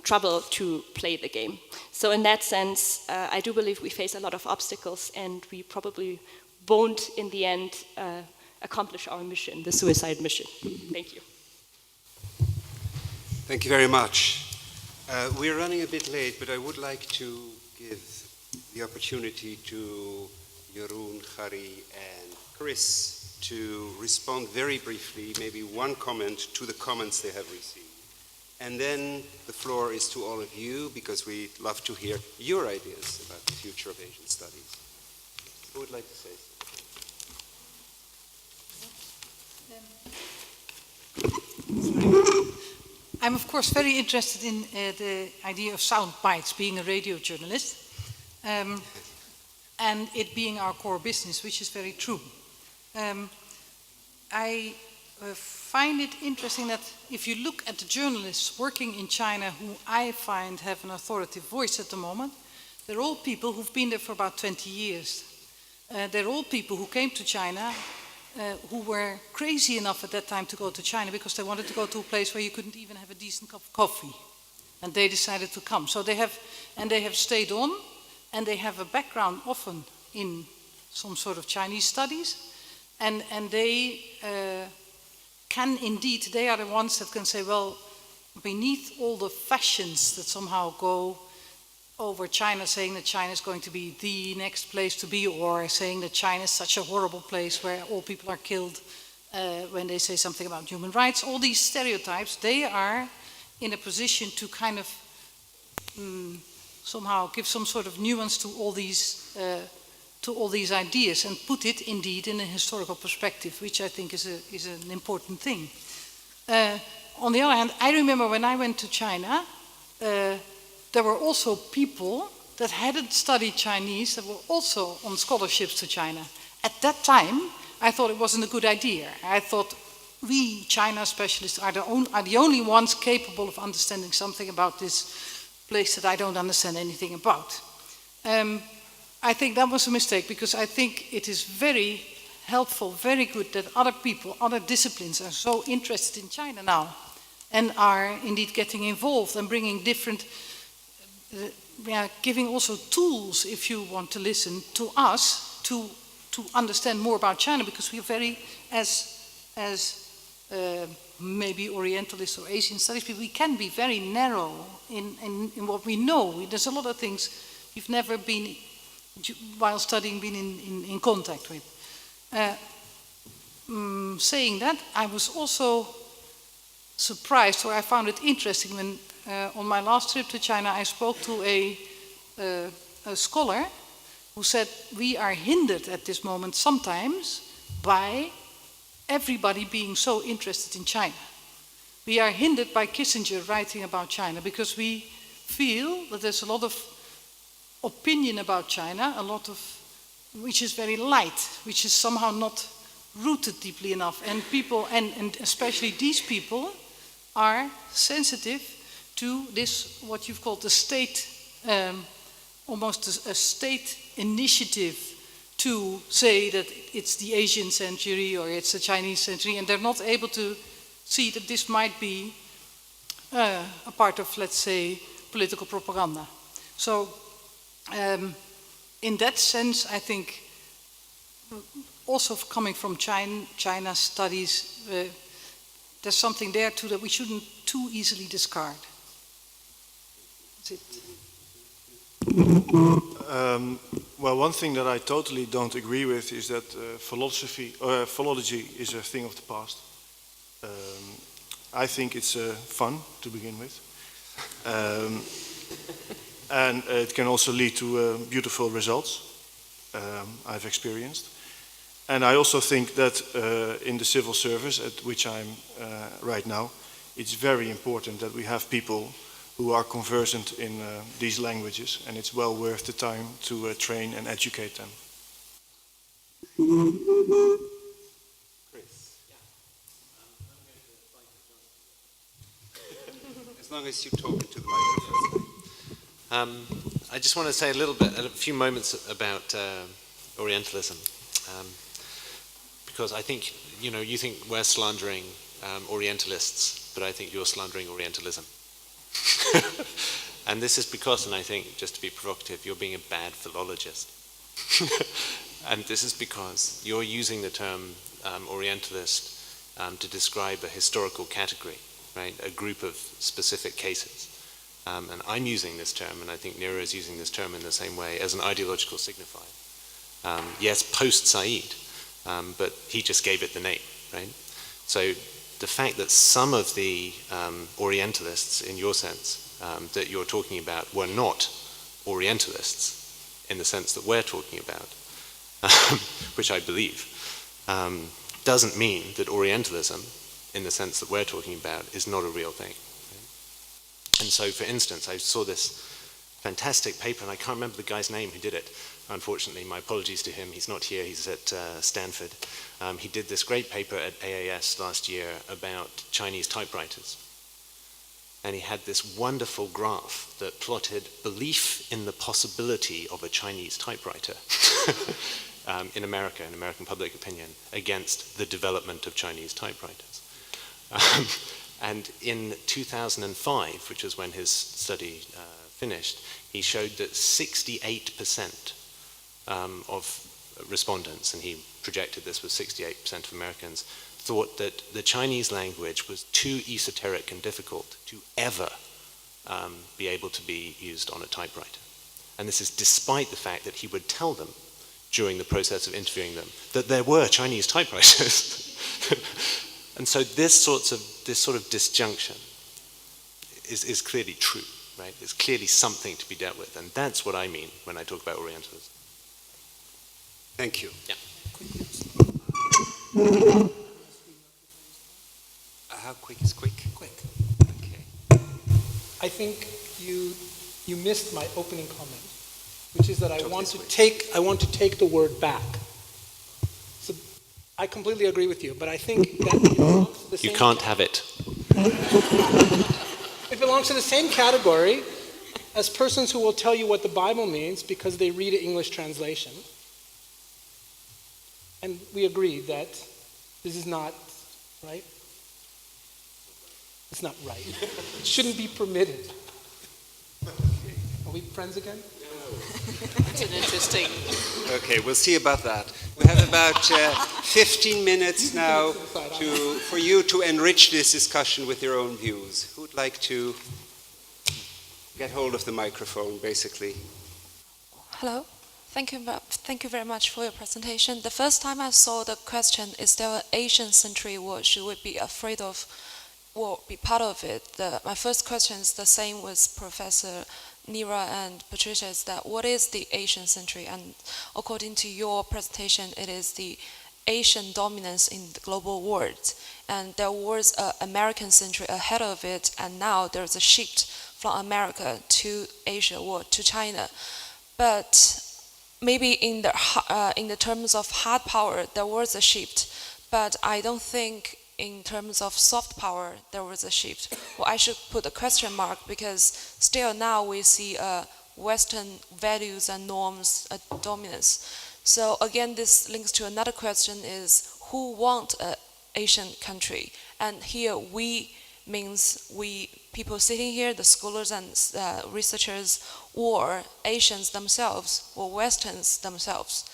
Speaker 10: trouble to play the game. So in that sense, I do believe we face a lot of obstacles, and we probably won't, in the end, accomplish our mission, the suicide mission. Thank you.
Speaker 1: Thank you very much. We're running a bit late, but I would like to give the opportunity to Jeroen, Harry, and Chris to respond very briefly, maybe one comment to the comments they have received. And then the floor is to all of you, because we'd love to hear your ideas about the future of Asian studies. Who would like to say something?
Speaker 3: I'm of course very interested in the idea of sound bites, being a radio journalist, and it being our core business, which is very true. I find it interesting that if you look at the journalists working in China, who I find have an authoritative voice at the moment, they're all people who've been there for about 20 years. They're all people who came to China who were crazy enough at that time to go to China because they wanted to go to a place where you couldn't even have a decent cup of coffee. And they decided to come. So they have stayed on, and they have a background often in some sort of Chinese studies. And they can indeed, they are the ones that can say, well, beneath all the fashions that somehow go over China, saying that China is going to be the next place to be, or saying that China is such a horrible place where all people are killed when they say something about human rights, all these stereotypes, they are in a position to kind of somehow give some sort of nuance to all these ideas and put it indeed in a historical perspective, which I think is an important thing. On the other hand, I remember when I went to China, there were also people that hadn't studied Chinese that were also on scholarships to China. At that time, I thought it wasn't a good idea. I thought we China specialists are the only ones capable of understanding something about this place that I don't understand anything about. I think that was a mistake, because I think it is very helpful, very good that other people, other disciplines are so interested in China now and are indeed getting involved and bringing different, giving also tools, if you want to listen, to us to understand more about China, because we are very, as maybe Orientalist or Asian studies people, we can be very narrow in what we know. There's a lot of things you've never been, while studying, been in contact with. Saying that, I was also surprised, or I found it interesting when on my last trip to China I spoke to a scholar who said we are hindered at this moment sometimes by everybody being so interested in China. We are hindered by Kissinger writing about China because we feel that there's a lot of opinion about China, a lot of which is very light, which is somehow not rooted deeply enough. And people, and especially these people, are sensitive to this, what you've called the state, almost a state initiative to say that it's the Asian century or it's the Chinese century, and they're not able to see that this might be a part of, let's say, political propaganda. So, in that sense, I think, also coming from China studies, there's something there too that we shouldn't too easily discard. That's it.
Speaker 2: Well, one thing that I totally don't agree with is that philology is a thing of the past. I think it's fun to begin with. And it can also lead to beautiful results, I've experienced. And I also think that in the civil service, at which I'm right now, it's very important that we have people who are conversant in these languages, and it's well worth the time to train and educate them.
Speaker 1: Chris. As long as you talk into the microphone.
Speaker 5: I just want to say a few moments about Orientalism, because I think, you think we're slandering Orientalists, but I think you're slandering Orientalism. And this is because, and I think, just to be provocative, you're being a bad philologist. And this is because you're using the term Orientalist to describe a historical category, right? A group of specific cases. And I'm using this term, and I think Nira is using this term in the same way, as an ideological signifier. Yes, post-Said, but he just gave it the name, right? So the fact that some of the Orientalists, in your sense, that you're talking about were not Orientalists in the sense that we're talking about, which I believe, doesn't mean that Orientalism, in the sense that we're talking about, is not a real thing. And so, for instance, I saw this fantastic paper, and I can't remember the guy's name who did it. Unfortunately, my apologies to him. He's not here. He's at Stanford. He did this great paper at AAS last year about Chinese typewriters. And he had this wonderful graph that plotted belief in the possibility of a Chinese typewriter in America, in American public opinion, against the development of Chinese typewriters. And in 2005, which is when his study finished, he showed that 68% of respondents, and he projected this was 68% of Americans, thought that the Chinese language was too esoteric and difficult to ever be able to be used on a typewriter. And this is despite the fact that he would tell them during the process of interviewing them that there were Chinese typewriters. And so this sort of disjunction is clearly true, right? It's clearly something to be dealt with, and that's what I mean when I talk about Orientalism.
Speaker 1: Thank you.
Speaker 5: Yeah.
Speaker 1: How quick is quick?
Speaker 9: Quick.
Speaker 1: Okay.
Speaker 9: I think you missed my opening comment, which is that I want to take the word back. So I completely agree with you, but I think that it belongs to the same
Speaker 5: You can't have it.
Speaker 9: It belongs to the same category as persons who will tell you what the Bible means because they read an English translation. And we agree that this is not right. It's not right. It shouldn't be permitted. Are we friends again?
Speaker 8: It's an interesting.
Speaker 1: Okay, we'll see about that. We have about 15 minutes now for you to enrich this discussion with your own views. Who would like to get hold of the microphone, basically?
Speaker 11: Hello. Thank you very much for your presentation. The first time I saw the question, is there an Asian century war? Should we be afraid of or be part of it? My first question is the same with Professor Nira and Patricia, is that what is the Asian century? And according to your presentation, it is the Asian dominance in the global world. And there was an American century ahead of it, and now there's a shift from America to Asia or to China. But maybe in the terms of hard power, there was a shift. But I don't think in terms of soft power, there was a shift. Well, I should put a question mark, because still now we see Western values and norms dominance. So again, this links to another question: is who want an Asian country? And here we means we people sitting here, the scholars and researchers, or Asians themselves, or Westerns themselves.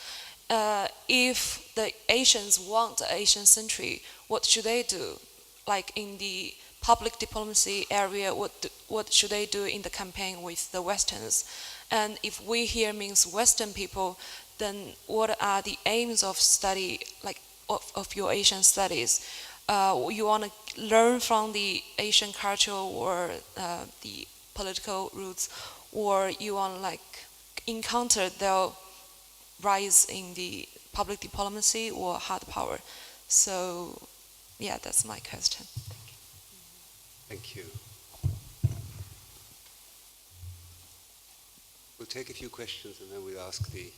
Speaker 11: If the Asians want an Asian century, what should they do? Like in the public diplomacy area, what should they do in the campaign with the Westerns? And if we here means Western people, then what are the aims of study, like of your Asian studies? You want to learn from the Asian culture or the political roots, or you want to like encounter their rise in the public diplomacy or hard power? So yeah, that's my question.
Speaker 1: Thank you. We'll take a few questions and then we'll ask the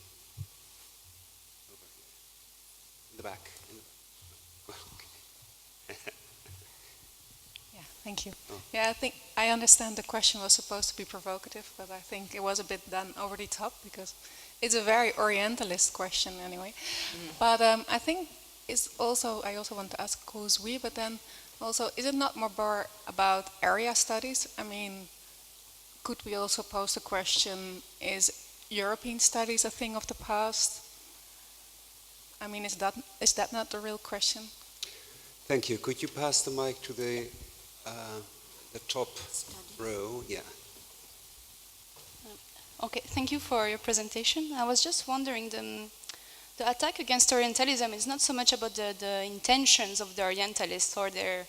Speaker 1: in the back.
Speaker 12: Yeah, thank you.
Speaker 1: Oh.
Speaker 12: Yeah, I think I understand the question was supposed to be provocative, but I think it was a bit done over the top, because it's a very Orientalist question anyway. But I think it's also, I also want to ask who's we, but then also, is it not more about area studies? I mean, could we also pose the question, is European studies a thing of the past? I mean, is that not the real question?
Speaker 1: Thank you. Could you pass the mic to the top row? Yeah.
Speaker 13: Okay, thank you for your presentation. I was just wondering, the attack against Orientalism is not so much about the intentions of the Orientalists or their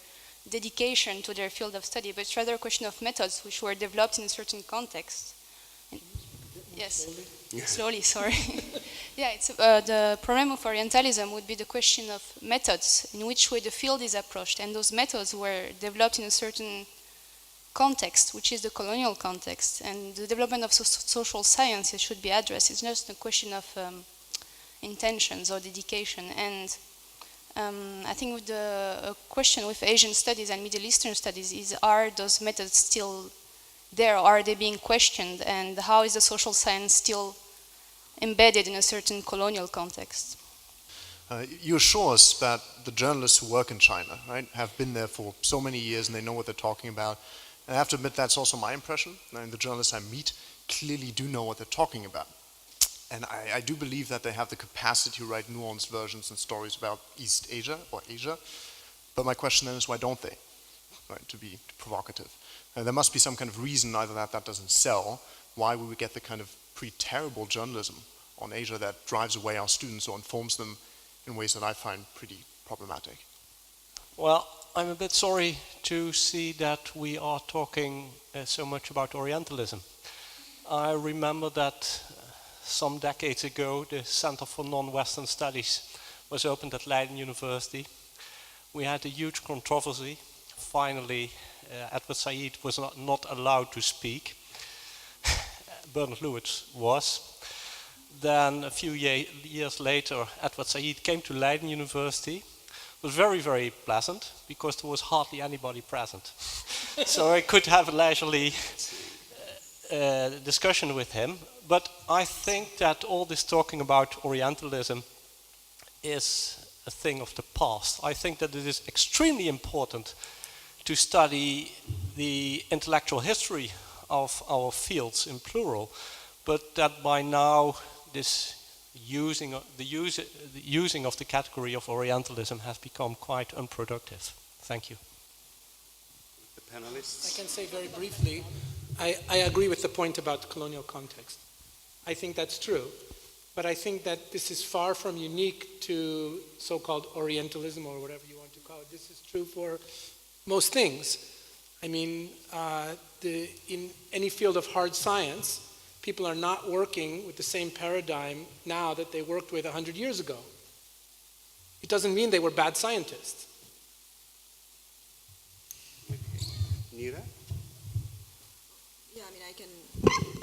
Speaker 13: dedication to their field of study, but it's rather a question of methods which were developed in a certain context. Yes, slowly, sorry. Yeah, it's, the problem of Orientalism would be the question of methods, in which way the field is approached, and those methods were developed in a certain context, which is the colonial context, and the development of social sciences should be addressed. It's just a question of intentions or dedication. And I think with the question with Asian studies and Middle Eastern studies is, are those methods still there, or are they being questioned, and how is the social science still embedded in a certain colonial context?
Speaker 14: You assure us that the journalists who work in China, right, have been there for so many years and they know what they're talking about. And I have to admit that's also my impression. I mean, the journalists I meet clearly do know what they're talking about. And I do believe that they have the capacity to write nuanced versions and stories about East Asia or Asia. But my question then is, why don't they? Right, to be provocative. There must be some kind of reason either that doesn't sell, why we would get the kind of pretty terrible journalism on Asia that drives away our students or informs them in ways that I find pretty problematic.
Speaker 15: Well, I'm a bit sorry to see that we are talking so much about Orientalism. I remember that some decades ago, the Center for Non-Western Studies was opened at Leiden University. We had a huge controversy. Finally, Edward Said was not allowed to speak. Bernard Lewis was. Then a few years later, Edward Said came to Leiden University. It was very, very pleasant, because there was hardly anybody present. So I could have a leisurely discussion with him. But I think that all this talking about Orientalism is a thing of the past. I think that it is extremely important to study the intellectual history of our fields in plural, but that by now this using of the category of Orientalism has become quite unproductive. Thank you.
Speaker 1: The panelists?
Speaker 9: I can say very briefly, I agree with the point about the colonial context. I think that's true, but I think that this is far from unique to so-called Orientalism or whatever you want to call it. This is true for most things. I mean, in any field of hard science, people are not working with the same paradigm now that they worked with 100 years ago. It doesn't mean they were bad scientists.
Speaker 1: Nira?
Speaker 7: Yeah, I mean,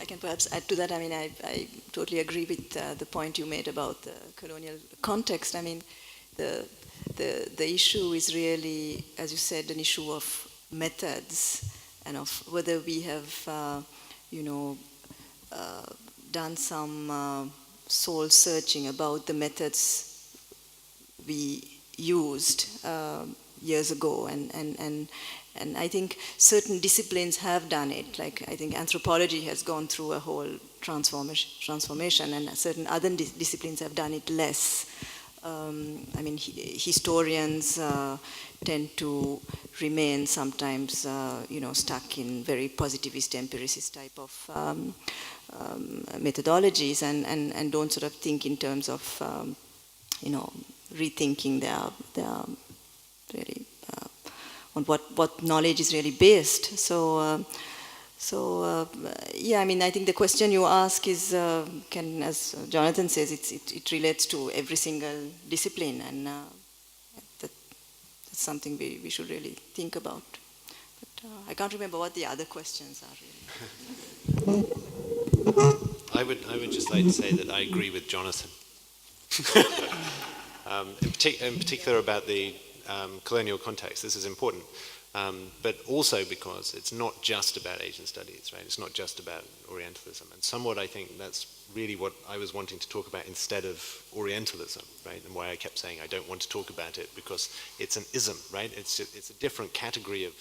Speaker 7: I can perhaps add to that. I mean, I totally agree with the point you made about the colonial context. I mean, the issue is really, as you said, an issue of methods and of whether we have, done some soul searching about the methods we used years ago, and I think certain disciplines have done it. Like I think anthropology has gone through a whole transformation, and certain other disciplines have done it less. I mean, historians tend to remain sometimes, stuck in very positivist, empiricist type of methodologies, and don't sort of think in terms of, rethinking their really on what knowledge is really based. So yeah, I mean, I think the question you ask is, as Jonathan says, it relates to every single discipline, and that's something we should really think about. But I can't remember what the other questions are really.
Speaker 5: I would just like to say that I agree with Jonathan. In particular about the colonial context, this is important, but also because it's not just about Asian studies, right? It's not just about Orientalism, and somewhat I think that's really what I was wanting to talk about instead of Orientalism, right? And why I kept saying I don't want to talk about it, because it's an ism, right? It's a different category of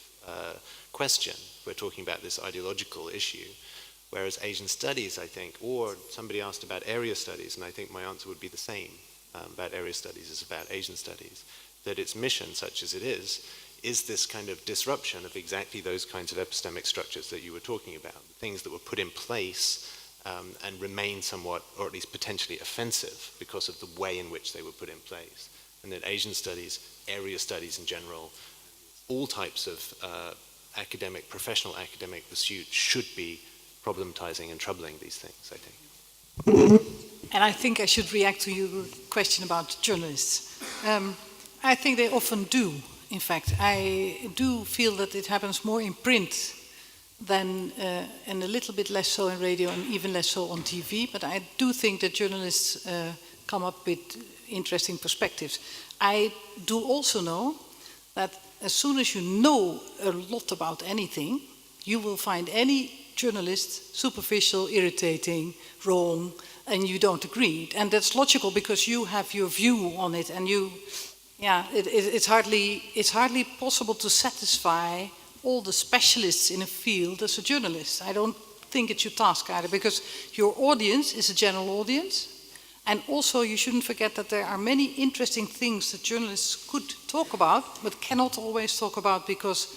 Speaker 5: question. We're talking about this ideological issue, whereas Asian studies, I think, or somebody asked about area studies, and I think my answer would be the same about area studies as about Asian studies, that its mission, such as it is this kind of disruption of exactly those kinds of epistemic structures that you were talking about, things that were put in place and remain somewhat, or at least potentially offensive because of the way in which they were put in place. And that Asian studies, area studies in general, all types of professional academic pursuit should be problematizing and troubling these things, I think.
Speaker 3: And I think I should react to your question about journalists. I think they often do. In fact, I do feel that it happens more in print than, and a little bit less so in radio and even less so on TV. But I do think that journalists come up with interesting perspectives. I do also know that as soon as you know a lot about anything, you will find any journalist superficial, irritating, wrong, and you don't agree. And that's logical because you have your view on it, and it's hardly possible to satisfy all the specialists in a field as a journalist. I don't think it's your task either, because your audience is a general audience, and also you shouldn't forget that there are many interesting things that journalists could talk about, but cannot always talk about because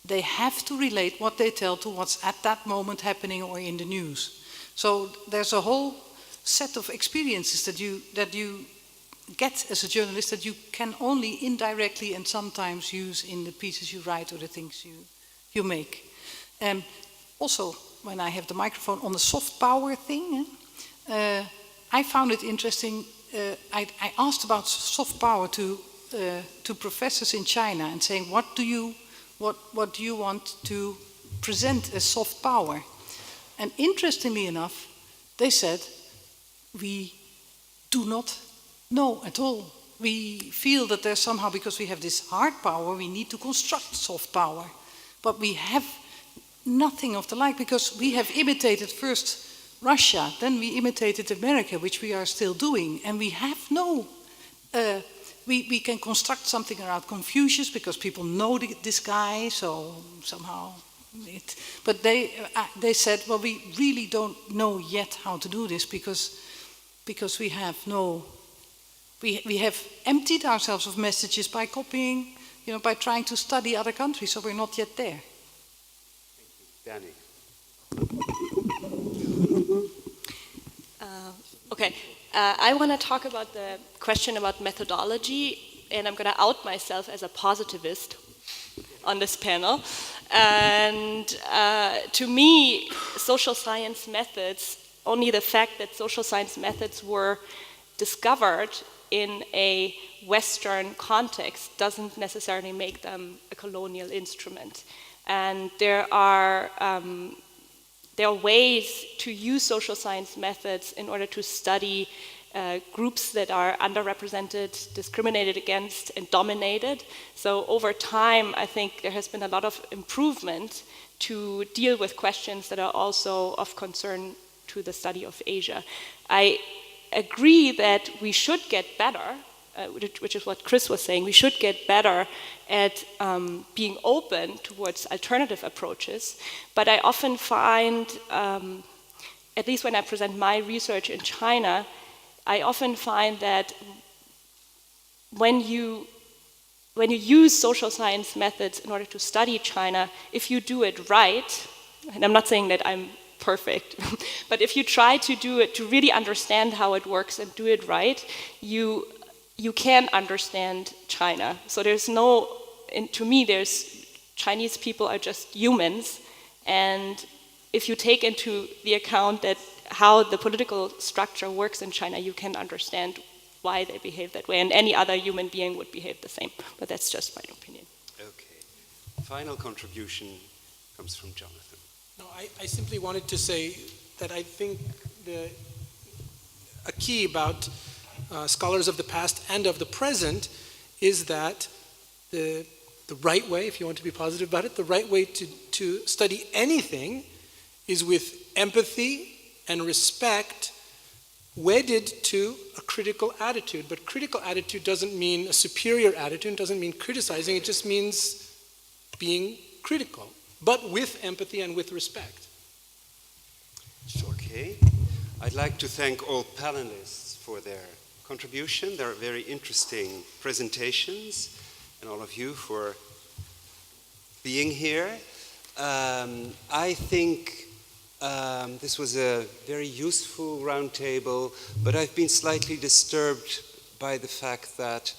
Speaker 3: they have to relate what they tell to what's at that moment happening or in the news. So there's a whole set of experiences that you get as a journalist that you can only indirectly and sometimes use in the pieces you write or the things you make. Also, when I have the microphone, on the soft power thing, I found it interesting. I asked about soft power to professors in China and saying, what do you want to present as soft power? And interestingly enough, they said, we do not know at all. We feel that there's somehow, because we have this hard power, we need to construct soft power. But we have nothing of the like, because we have imitated first Russia, then we imitated America, which we are still doing, and we have no... we can construct something around Confucius, because people know this guy, so somehow... But they said, well, we really don't know yet how to do this, because we have no... We have emptied ourselves of messages by copying, by trying to study other countries, so we're not yet there.
Speaker 1: Thank you. Danny.
Speaker 10: Okay, I want to talk about the question about methodology, and I'm going to out myself as a positivist on this panel. And to me, social science methods, only the fact that social science methods were discovered in a Western context doesn't necessarily make them a colonial instrument. And there are ways to use social science methods in order to study groups that are underrepresented, discriminated against, and dominated. So over time, I think there has been a lot of improvement to deal with questions that are also of concern to the study of Asia. I agree that we should get better, which is what Chris was saying, we should get better at being open towards alternative approaches, but I often find, at least when I present my research in China, I often find that when you use social science methods in order to study China, if you do it right, and I'm not saying that I'm perfect, but if you try to do it, to really understand how it works and do it right, you can understand China. So there's no, to me, Chinese people are just humans, and if you take into the account that how the political structure works in China, you can understand why they behave that way, and any other human being would behave the same. But that's just my opinion.
Speaker 1: Okay. Final contribution comes from Jonathan.
Speaker 9: No, I simply wanted to say that I think a key about scholars of the past and of the present is that the right way, if you want to be positive about it, the right way to study anything is with empathy and respect wedded to a critical attitude. But critical attitude doesn't mean a superior attitude, doesn't mean criticizing, it just means being critical, but with empathy and with respect.
Speaker 1: Okay. I'd like to thank all panelists for their contribution, their very interesting presentations, and all of you for being here. I think this was a very useful roundtable, but I've been slightly disturbed by the fact that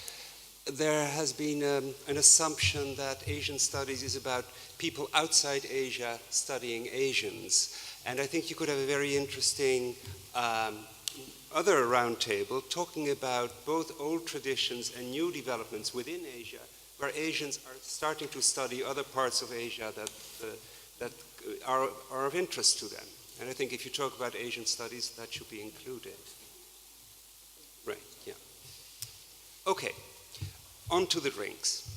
Speaker 1: there has been an assumption that Asian studies is about people outside Asia studying Asians. And I think you could have a very interesting other roundtable talking about both old traditions and new developments within Asia, where Asians are starting to study other parts of Asia that are of interest to them. And I think if you talk about Asian studies, that should be included. Right, yeah. Okay, on to the drinks.